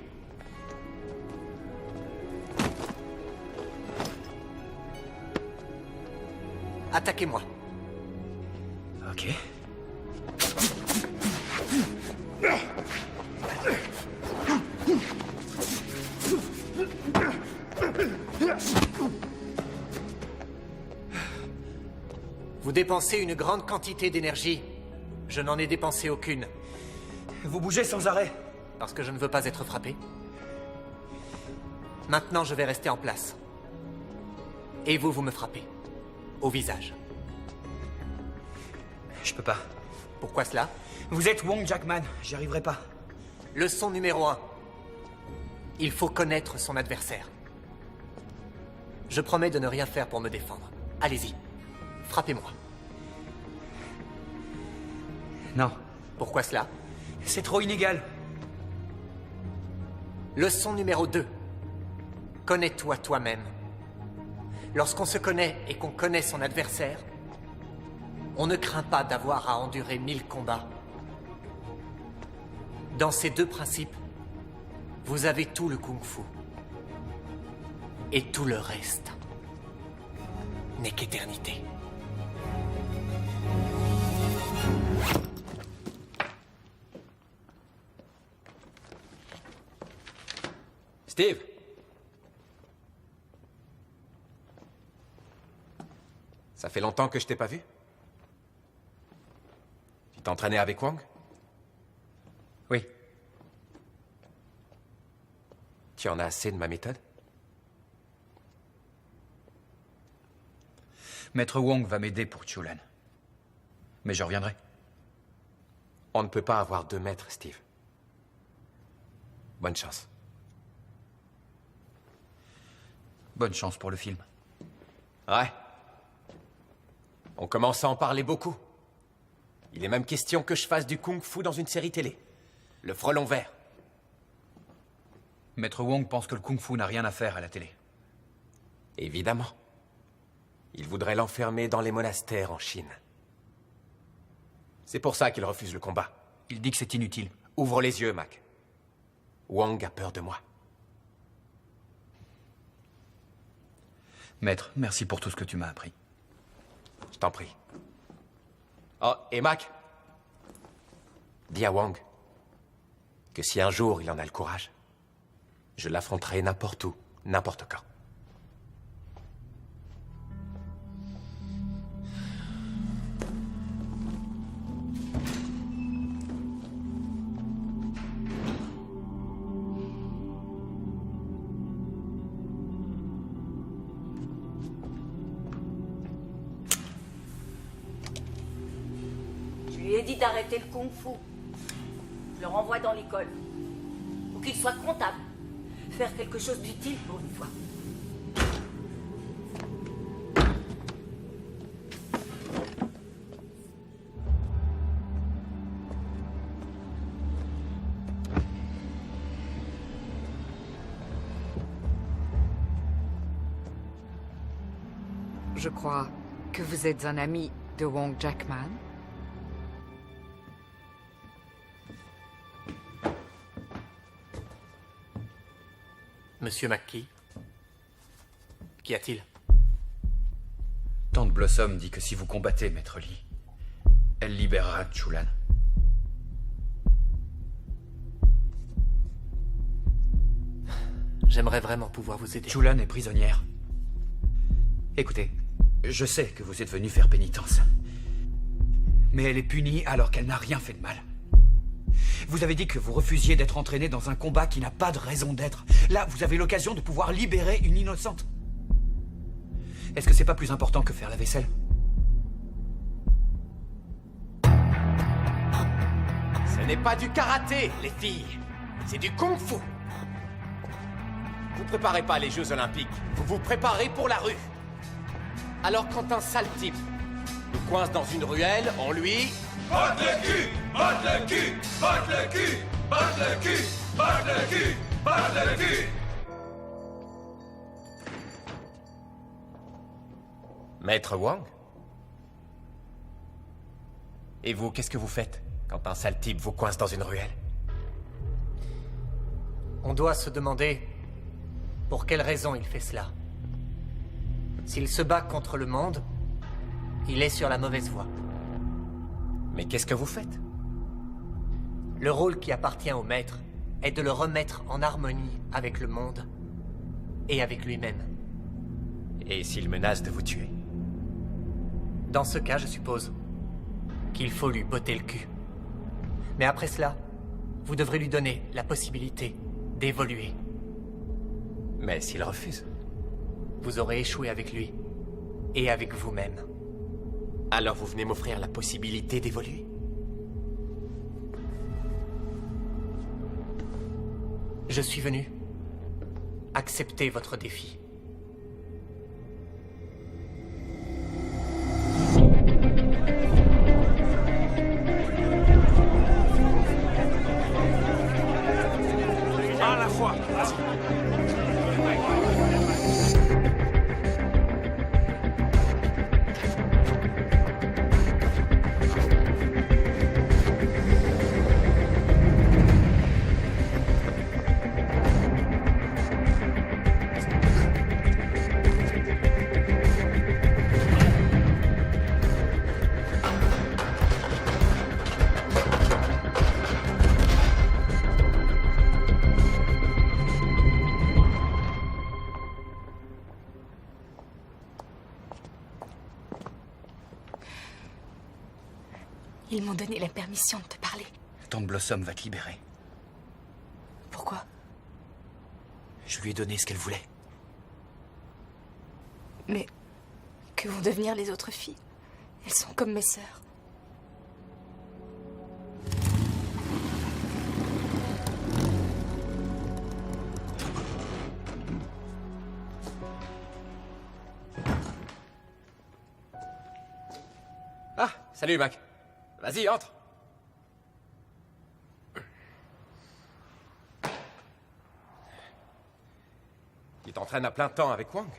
Attaquez-moi. Ok. Vous dépensez une grande quantité d'énergie. Je n'en ai dépensé aucune. Vous bougez sans arrêt. Parce que je ne veux pas être frappé. Maintenant, je vais rester en place. Et vous, vous me frappez. Au visage. Je peux pas. Pourquoi cela? Vous êtes Wong Jackman, j'y arriverai pas. Leçon numéro 1. Il faut connaître son adversaire. Je promets de ne rien faire pour me défendre. Allez-y. Frappez-moi. Non. Pourquoi cela? C'est trop inégal. Leçon numéro 2. Connais-toi toi-même. Lorsqu'on se connaît et qu'on connaît son adversaire, on ne craint pas d'avoir à endurer 1000 combats. Dans ces deux principes, vous avez tout le kung-fu. Et tout le reste n'est qu'éternité. Steve! Ça fait longtemps que je t'ai pas vu? Tu t'entraînais avec Wong? Oui. Tu en as assez de ma méthode? Maître Wong va m'aider pour Chulan. Mais je reviendrai. On ne peut pas avoir 2 maîtres, Steve. Bonne chance. Bonne chance pour le film. Ouais. On commence à en parler beaucoup. Il est même question que je fasse du kung-fu dans une série télé. Le frelon vert. Maître Wong pense que le kung-fu n'a rien à faire à la télé. Évidemment. Il voudrait l'enfermer dans les monastères en Chine. C'est pour ça qu'il refuse le combat. Il dit que c'est inutile. Ouvre les yeux, Mac. Wong a peur de moi. Maître, merci pour tout ce que tu m'as appris. Je t'en prie. Oh, et Mac, dis à Wong que si un jour il en a le courage, je l'affronterai n'importe où, n'importe quand. Je lui ai dit d'arrêter le kung-fu. Je le renvoie dans l'école. Ou qu'il soit comptable. Faire quelque chose d'utile pour une fois. Je crois que vous êtes un ami de Wong Jackman. Monsieur McKee, qu'y a-t-il? Tante Blossom dit que si vous combattez, Maître Lee, elle libérera Chulan. J'aimerais vraiment pouvoir vous aider. Chulan est prisonnière. Écoutez, je sais que vous êtes venu faire pénitence. Mais elle est punie alors qu'elle n'a rien fait de mal. Vous avez dit que vous refusiez d'être entraîné dans un combat qui n'a pas de raison d'être. Là, vous avez l'occasion de pouvoir libérer une innocente. Est-ce que c'est pas plus important que faire la vaisselle? Ce n'est pas du karaté, les filles. C'est du kung-fu. Vous préparez pas les Jeux Olympiques. Vous vous préparez pour la rue. Alors quand un sale type nous coince dans une ruelle, on lui... Batte le cul! Batte le cul! Batte le cul! Batte le cul! Batte le cul! Batte le cul! Maître Wang? Et vous, qu'est-ce que vous faites quand un sale type vous coince dans une ruelle? On doit se demander pour quelle raison il fait cela. S'il se bat contre le monde, il est sur la mauvaise voie. Mais qu'est-ce que vous faites? Le rôle qui appartient au maître est de le remettre en harmonie avec le monde et avec lui-même. Et s'il menace de vous tuer? Dans ce cas, je suppose qu'il faut lui botter le cul. Mais après cela, vous devrez lui donner la possibilité d'évoluer. Mais s'il refuse? Vous aurez échoué avec lui et avec vous-même. Alors vous venez m'offrir la possibilité d'évoluer? Je suis venu accepter votre défi. À la fois. Ils m'ont donné la permission de te parler. Tante Blossom va te libérer. Pourquoi? Je lui ai donné ce qu'elle voulait. Mais que vont devenir les autres filles? Elles sont comme mes sœurs. Ah, salut Mac. Vas-y, entre. Tu t'entraînes à plein temps avec Wang?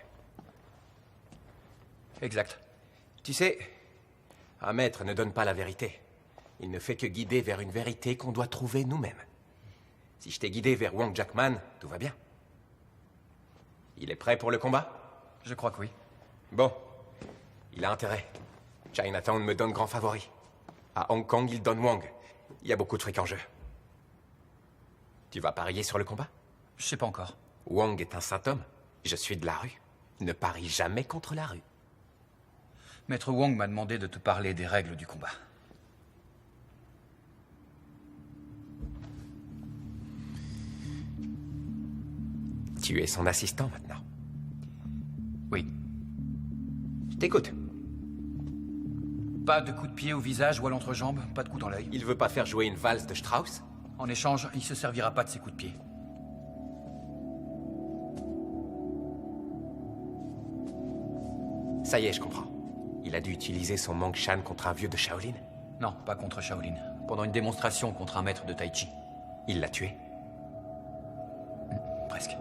Exact. Tu sais, un maître ne donne pas la vérité. Il ne fait que guider vers une vérité qu'on doit trouver nous-mêmes. Si je t'ai guidé vers Wang Jackman, tout va bien. Il est prêt pour le combat? Je crois que oui. Bon. Il a intérêt. Chinatown me donne grand favori. À Hong Kong, il donne Wang. Il y a beaucoup de fric en jeu. Tu vas parier sur le combat? Je sais pas encore. Wang est un saint homme. Je suis de la rue. Ne parie jamais contre la rue. Maître Wang m'a demandé de te parler des règles du combat. Tu es son assistant maintenant. Oui. Je t'écoute. Pas de coup de pied au visage ou à l'entrejambe, pas de coup dans l'œil. Il veut pas faire jouer une valse de Strauss? En échange, il se servira pas de ses coups de pied. Ça y est, je comprends. Il a dû utiliser son Mang Shan contre un vieux de Shaolin? Non, pas contre Shaolin. Pendant une démonstration contre un maître de Tai Chi. Il l'a tué? Presque.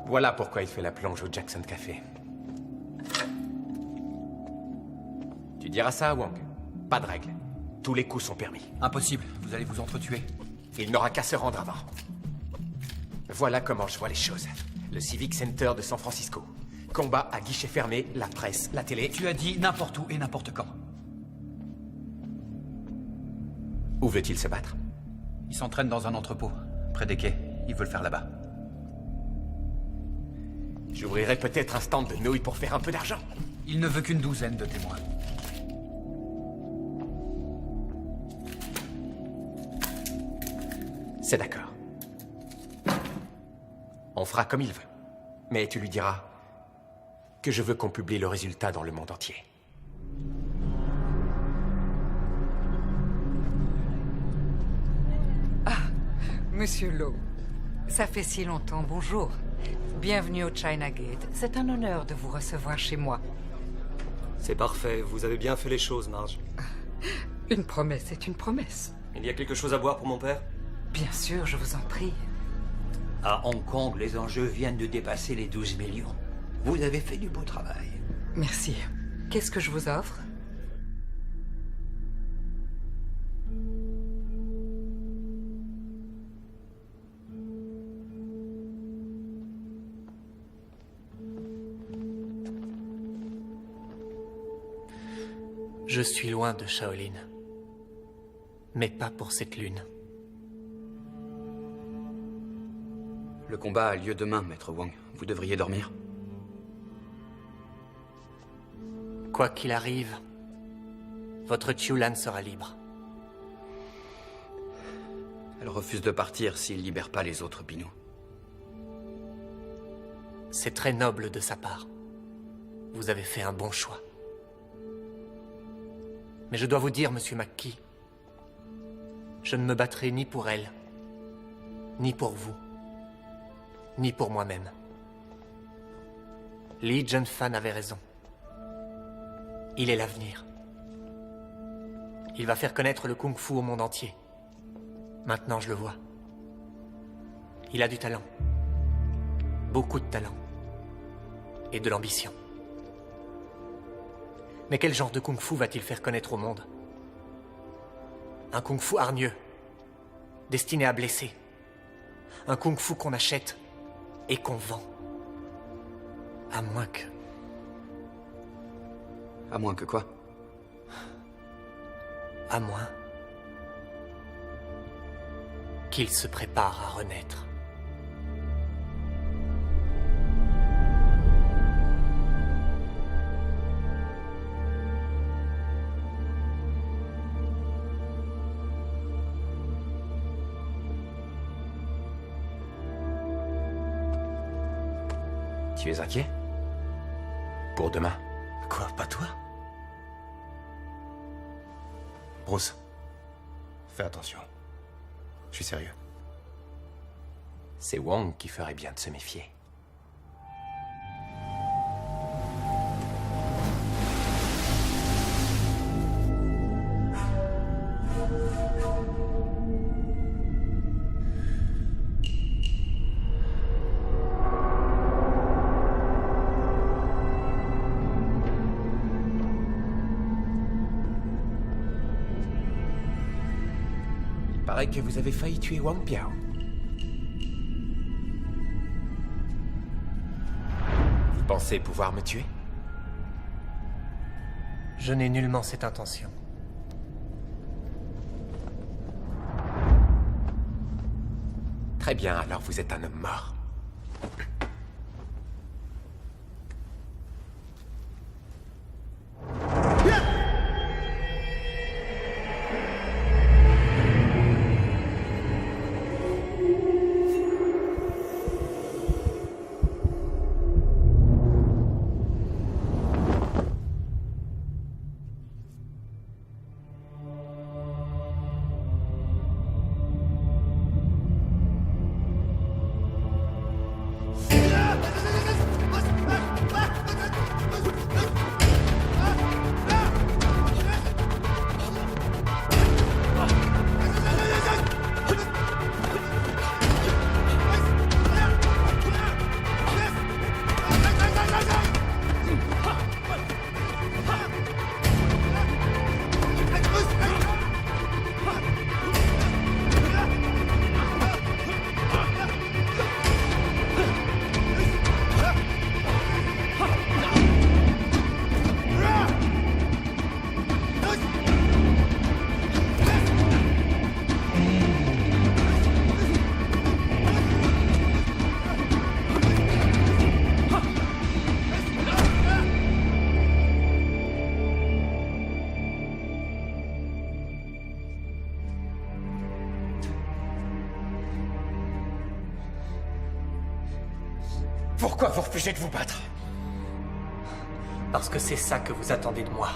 Voilà pourquoi il fait la plonge au Jackson Café. Tu diras ça à Wang. Pas de règles. Tous les coups sont permis. Impossible, vous allez vous entretuer. Il n'aura qu'à se rendre avant. Voilà comment je vois les choses. Le Civic Center de San Francisco. Combat à guichet fermé, la presse, la télé... Tu as dit n'importe où et n'importe quand. Où veut-il se battre? Il s'entraîne dans un entrepôt, près des quais. Il veut le faire là-bas. J'ouvrirai peut-être un stand de nouilles pour faire un peu d'argent. Il ne veut qu'une douzaine de témoins. C'est d'accord. On fera comme il veut. Mais tu lui diras que je veux qu'on publie le résultat dans le monde entier. Ah, Monsieur Lowe, ça fait si longtemps, bonjour. Bienvenue au China Gate. C'est un honneur de vous recevoir chez moi. C'est parfait, vous avez bien fait les choses, Marge. Une promesse est une promesse. Il y a quelque chose à boire pour mon père? Bien sûr, je vous en prie. À Hong Kong, les enjeux viennent de dépasser les 12 millions. Vous avez fait du beau travail. Merci. Qu'est-ce que je vous offre? Je suis loin de Shaolin. Mais pas pour cette lune. Le combat a lieu demain, Maître Wang. Vous devriez dormir. Quoi qu'il arrive, votre Chulan sera libre. Elle refuse de partir s'il libère pas les autres Binous. C'est très noble de sa part. Vous avez fait un bon choix. Mais je dois vous dire, Monsieur McKee, je ne me battrai ni pour elle, ni pour vous, ni pour moi-même. Li Junfan avait raison. Il est l'avenir. Il va faire connaître le kung-fu au monde entier. Maintenant, je le vois. Il a du talent. Beaucoup de talent. Et de l'ambition. Mais quel genre de kung-fu va-t-il faire connaître au monde? Un kung-fu hargneux, destiné à blesser. Un kung-fu qu'on achète et qu'on vend. À moins que... À moins que quoi? À moins qu'il se prépare à renaître. Tu es inquiet? Pour demain? Quoi, pas toi? Bruce, fais attention. Je suis sérieux. C'est Wang qui ferait bien de se méfier. Paraît que vous avez failli tuer Wang Piao. Vous pensez pouvoir me tuer? Je n'ai nullement cette intention. Très bien, alors vous êtes un homme mort. Pourquoi vous refusez de vous battre? Parce que c'est ça que vous attendez de moi.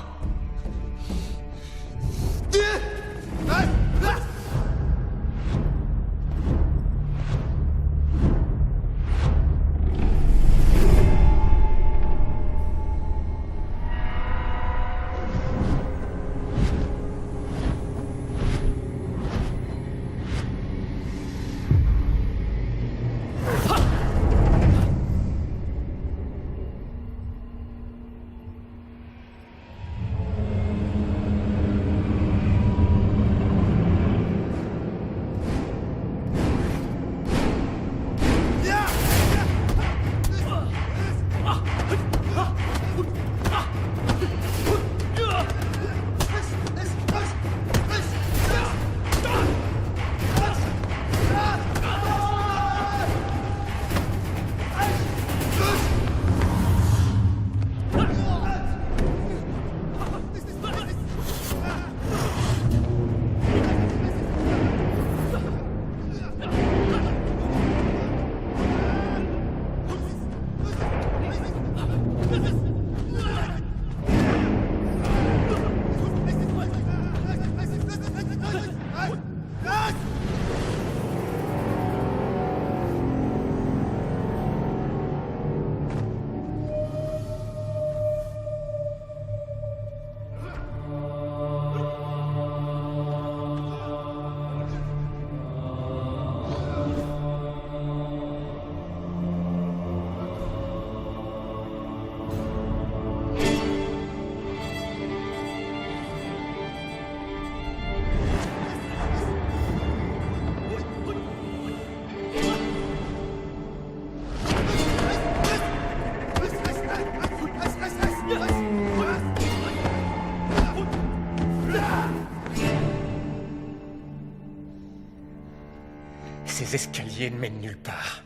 Ces escaliers ne mènent nulle part.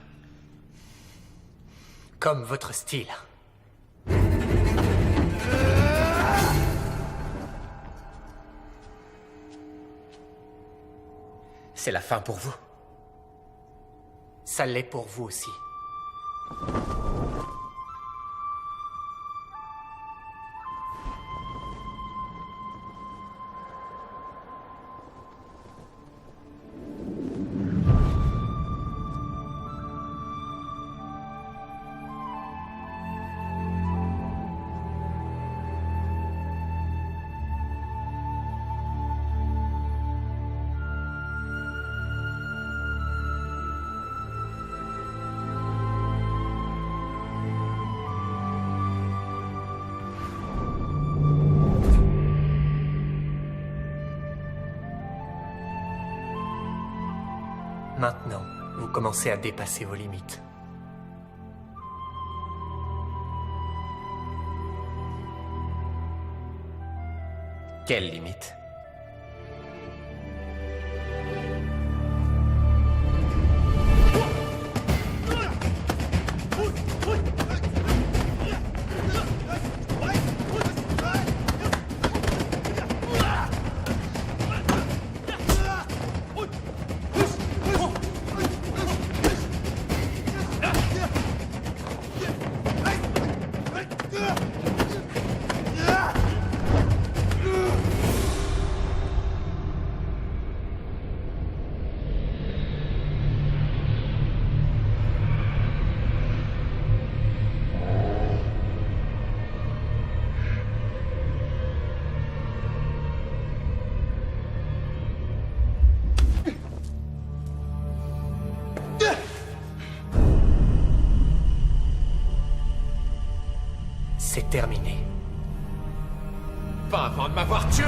Comme votre style. C'est la fin pour vous. Ça l'est pour vous aussi. Maintenant, vous commencez à dépasser vos limites. Quelle limite? C'est terminé. Pas avant de m'avoir tué!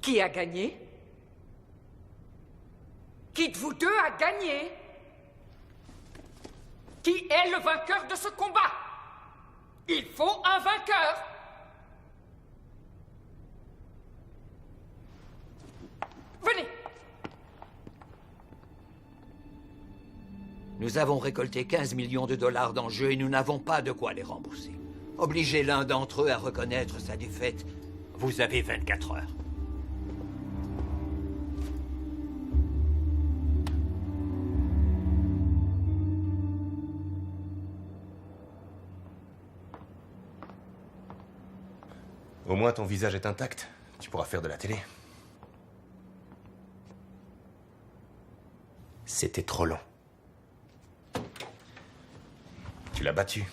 Qui a gagné? Qui de vous deux a gagné? Qui est le vainqueur de ce combat? Il faut un vainqueur! Venez! Nous avons récolté 15 millions de dollars d'enjeux et nous n'avons pas de quoi les rembourser. Obligez l'un d'entre eux à reconnaître sa défaite. Vous avez 24 heures. Au moins ton visage est intact. Tu pourras faire de la télé. C'était trop long. Tu l'as battu.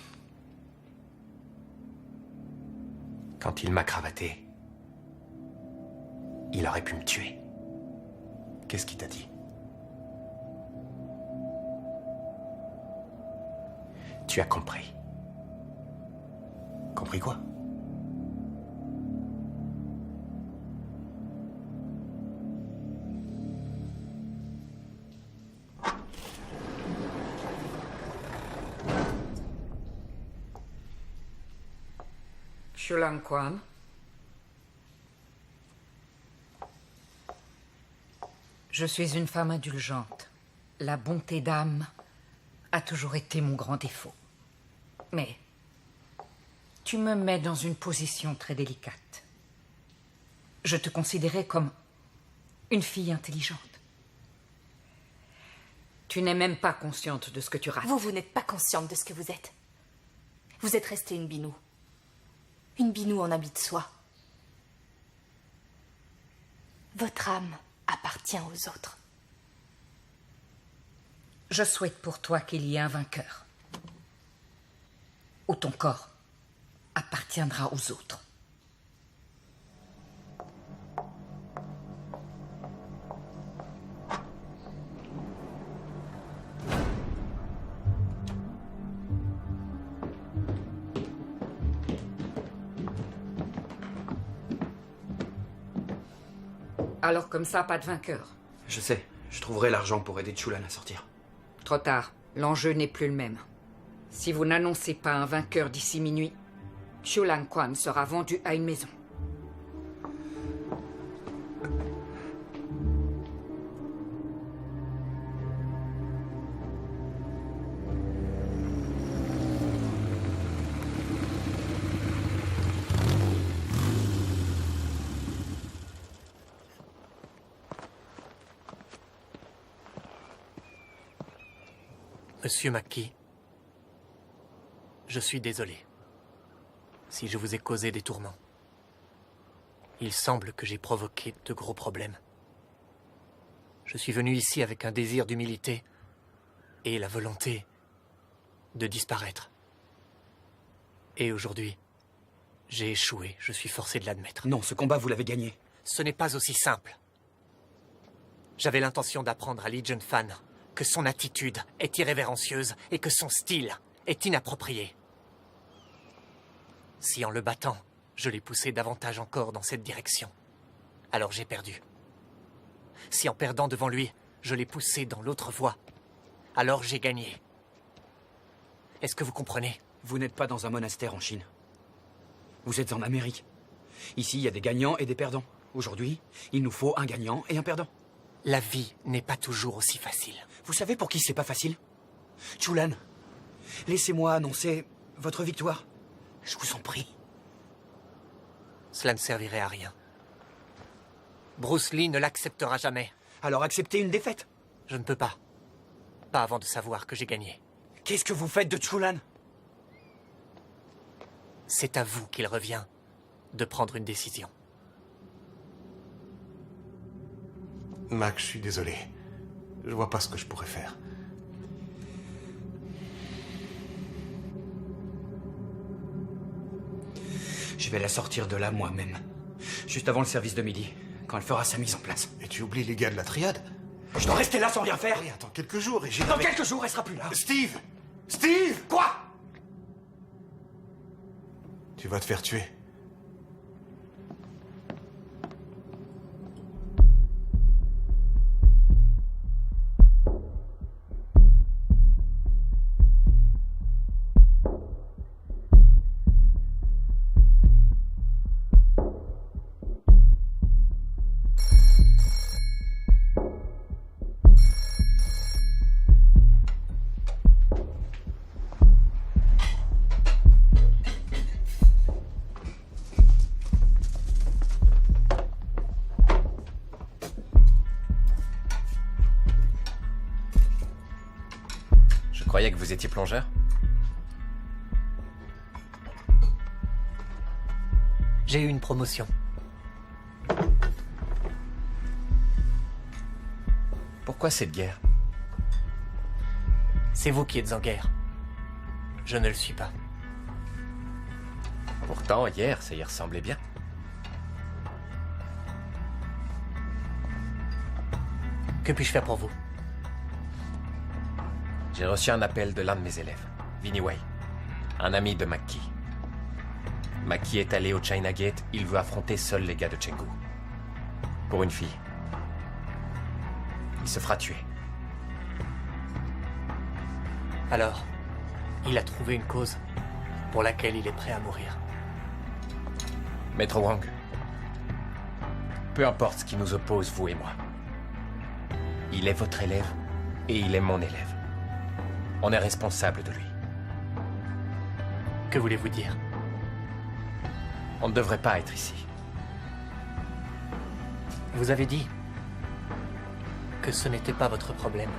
Quand il m'a cravaté, il aurait pu me tuer. Qu'est-ce qu'il t'a dit? Tu as compris. Compris quoi? Shulang Quan. Je suis une femme indulgente. La bonté d'âme a toujours été mon grand défaut. Mais tu me mets dans une position très délicate. Je te considérais comme une fille intelligente. Tu n'es même pas consciente de ce que tu rates. Vous n'êtes pas consciente de ce que vous êtes. Vous êtes restée une binou. Une binou en habit de soie. Votre âme appartient aux autres. Je souhaite pour toi qu'il y ait un vainqueur. Ou ton corps appartiendra aux autres. Alors comme ça, pas de vainqueur. Je sais, je trouverai l'argent pour aider Chulan à sortir. Trop tard, l'enjeu n'est plus le même. Si vous n'annoncez pas un vainqueur d'ici minuit, Chulan Quan sera vendu à une maison. Monsieur McKee, je suis désolé si je vous ai causé des tourments. Il semble que j'ai provoqué de gros problèmes. Je suis venu ici avec un désir d'humilité et la volonté de disparaître. Et aujourd'hui, j'ai échoué, je suis forcé de l'admettre. Non, ce combat, vous l'avez gagné. Ce n'est pas aussi simple. J'avais l'intention d'apprendre à Li Junfan que son attitude est irrévérencieuse et que son style est inapproprié. Si en le battant, je l'ai poussé davantage encore dans cette direction, alors j'ai perdu. Si en perdant devant lui, je l'ai poussé dans l'autre voie, alors j'ai gagné. Est-ce que vous comprenez? Vous n'êtes pas dans un monastère en Chine. Vous êtes en Amérique. Ici, il y a des gagnants et des perdants. Aujourd'hui, il nous faut un gagnant et un perdant. La vie n'est pas toujours aussi facile. Vous savez pour qui c'est pas facile? Chulan, laissez-moi annoncer votre victoire. Je vous en prie. Cela ne servirait à rien. Bruce Lee ne l'acceptera jamais. Alors acceptez une défaite. Je ne peux pas. Pas avant de savoir que j'ai gagné. Qu'est-ce que vous faites de Chulan? C'est à vous qu'il revient de prendre une décision. Mac, je suis désolé. Je vois pas ce que je pourrais faire. Je vais la sortir de là moi-même. Juste avant le service de midi, quand elle fera sa mise en place. Et tu oublies les gars de la triade? Je dois rester là sans rien faire. Oui, attends quelques jours et j'ai... Dans quelques jours, elle sera plus là. Steve! Steve! Quoi? Tu vas te faire tuer. Je croyais que vous étiez plongeur. J'ai eu une promotion. Pourquoi cette guerre? C'est vous qui êtes en guerre. Je ne le suis pas. Pourtant, hier, ça y ressemblait bien. Que puis-je faire pour vous? J'ai reçu un appel de l'un de mes élèves, Vinnie Wei, un ami de McKee. McKee est allé au China Gate, il veut affronter seul les gars de Chengdu. Pour une fille. Il se fera tuer. Alors, il a trouvé une cause pour laquelle il est prêt à mourir. Maître Wang, peu importe ce qui nous oppose, vous et moi. Il est votre élève et il est mon élève. On est responsable de lui. Que voulez-vous dire? On ne devrait pas être ici. Vous avez dit que ce n'était pas votre problème.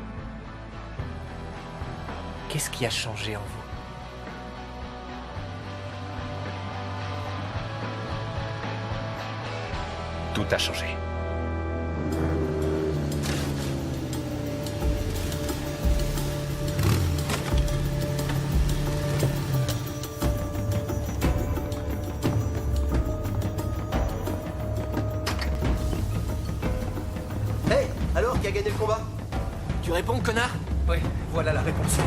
Qu'est-ce qui a changé en vous? Tout a changé. Hey, alors, qui a gagné le combat? Tu réponds, connard? Oui, voilà la réponse.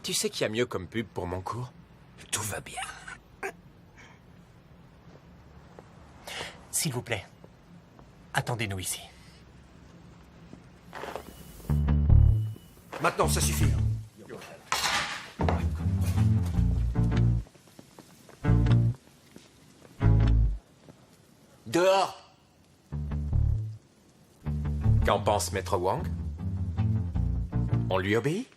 Tu sais qu'il y a mieux comme pub pour mon cours? Tout va bien. S'il vous plaît, attendez-nous ici. Maintenant, ça suffit. Dehors! Qu'en pense Maître Wang? On lui obéit?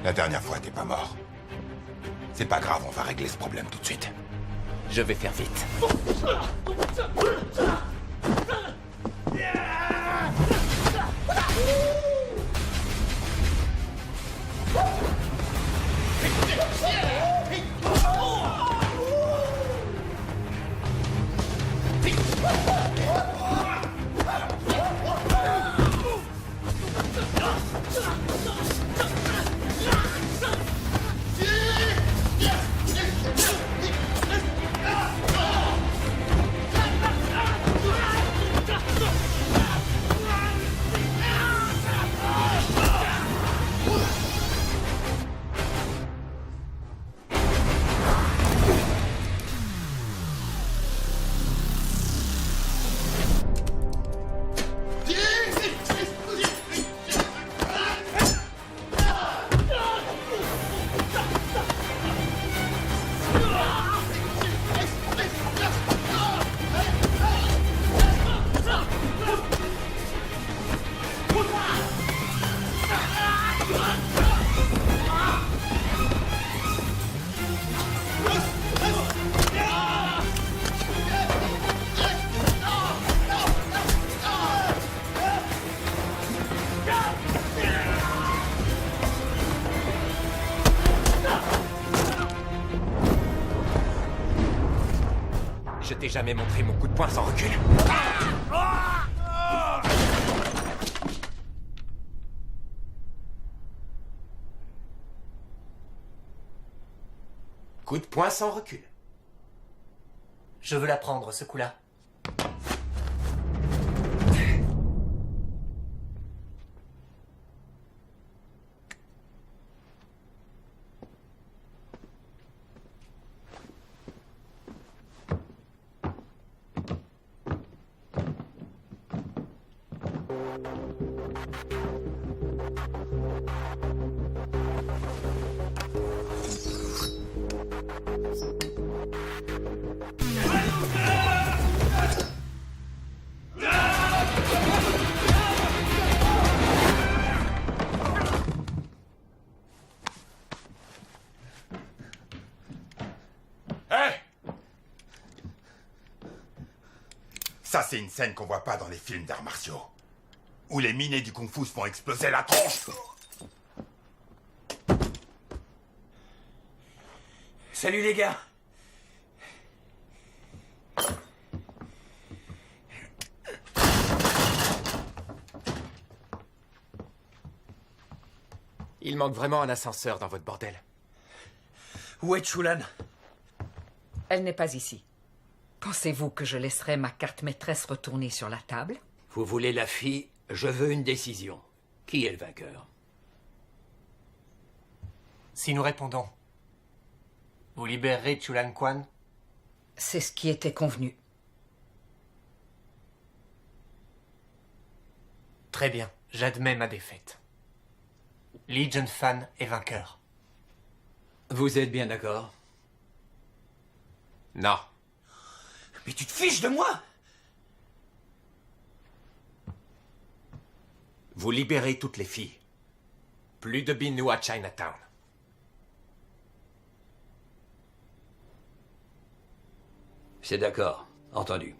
La dernière fois, t'es pas mort. C'est pas grave, on va régler ce problème tout de suite. Je vais faire vite. Je t'ai jamais montré mon coup de poing sans recul. Coup de poing sans recul. Je veux la prendre, ce coup-là. Ça, c'est une scène qu'on voit pas dans les films d'arts martiaux. Où les minés du kung-fu se font exploser la tronche. Salut les gars. Il manque vraiment un ascenseur dans votre bordel. Où est Chulan? Elle n'est pas ici. Pensez-vous que je laisserai ma carte maîtresse retourner sur la table? Vous voulez la fille? Je veux une décision. Qui est le vainqueur? Si nous répondons, vous libérerez Chulan Quan? C'est ce qui était convenu. Très bien, j'admets ma défaite. Li Junfan est vainqueur. Vous êtes bien d'accord? Non. Mais tu te fiches de moi? Vous libérez toutes les filles. Plus de Binu à Chinatown. C'est d'accord. Entendu.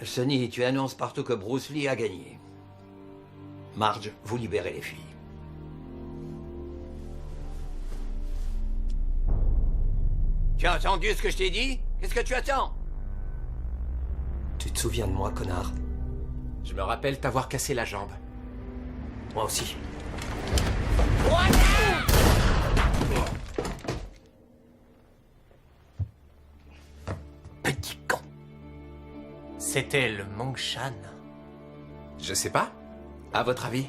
Sonny, tu annonces partout que Bruce Lee a gagné. Marge, vous libérez les filles. Tu as entendu ce que je t'ai dit? Qu'est-ce que tu attends? Tu te souviens de moi, connard? Je me rappelle t'avoir cassé la jambe. Moi aussi. Petit con. C'était le Mongshan. Je sais pas. À votre avis?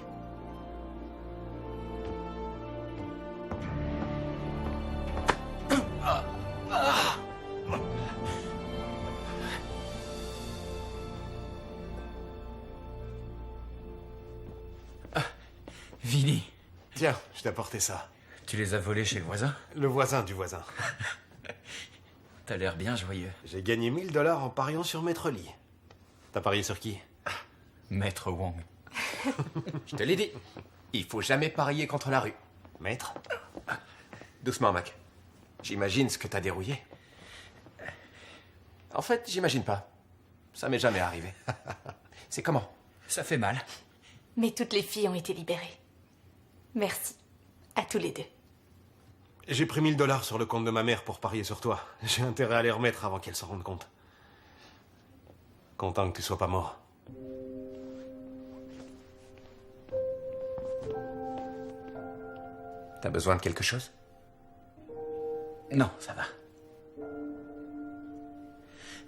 Vinny. Tiens, je t'ai apporté ça. Tu les as volés chez le voisin? Le voisin du voisin. T'as l'air bien joyeux. J'ai gagné 1000 $ en pariant sur Maître Lee. T'as parié sur qui? Maître Wong. Je te l'ai dit. Il faut jamais parier contre la rue. Maître? Doucement, Mac. J'imagine ce que t'as dérouillé. En fait, j'imagine pas. Ça m'est jamais arrivé. C'est comment? Ça fait mal. Mais toutes les filles ont été libérées. Merci. À tous les deux. J'ai pris 1000 $ sur le compte de ma mère pour parier sur toi. J'ai intérêt à les remettre avant qu'elle s'en rende compte. Content que tu sois pas mort. T'as besoin de quelque chose? Non, ça va.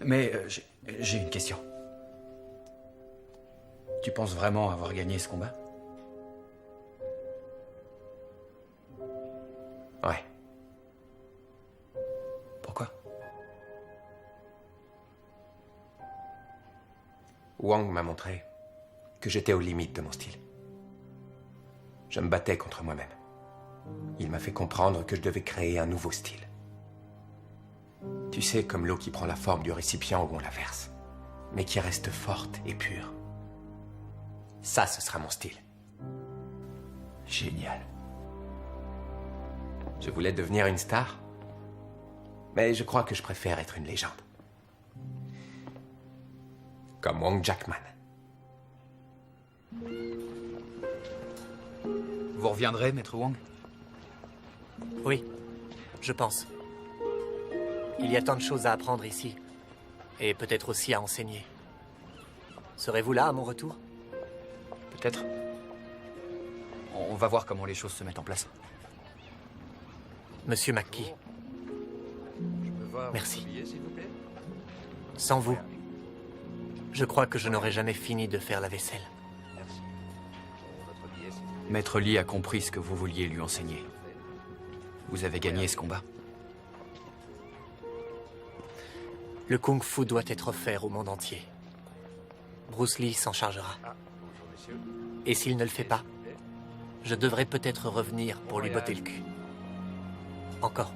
Mais j'ai une question. Tu penses vraiment avoir gagné ce combat? Ouais. Pourquoi? Wang m'a montré que j'étais aux limites de mon style. Je me battais contre moi-même. Il m'a fait comprendre que je devais créer un nouveau style. Tu sais, comme l'eau qui prend la forme du récipient où on la verse, mais qui reste forte et pure. Ça, ce sera mon style. Génial. Je voulais devenir une star, mais je crois que je préfère être une légende. Comme Wang Jackman. Vous reviendrez, Maître Wang? Oui, je pense. Il y a tant de choses à apprendre ici, et peut-être aussi à enseigner. Serez-vous là à mon retour? Peut-être. On va voir comment les choses se mettent en place. Monsieur McKee, merci. Billet, s'il vous plaît. Sans vous, je crois que je n'aurais jamais fini de faire la vaisselle. Maître Lee a compris ce que vous vouliez lui enseigner. Vous avez gagné ce combat. Le kung-fu doit être offert au monde entier. Bruce Lee s'en chargera. Et s'il ne le fait pas, je devrais peut-être revenir pour lui botter le cul. Encore.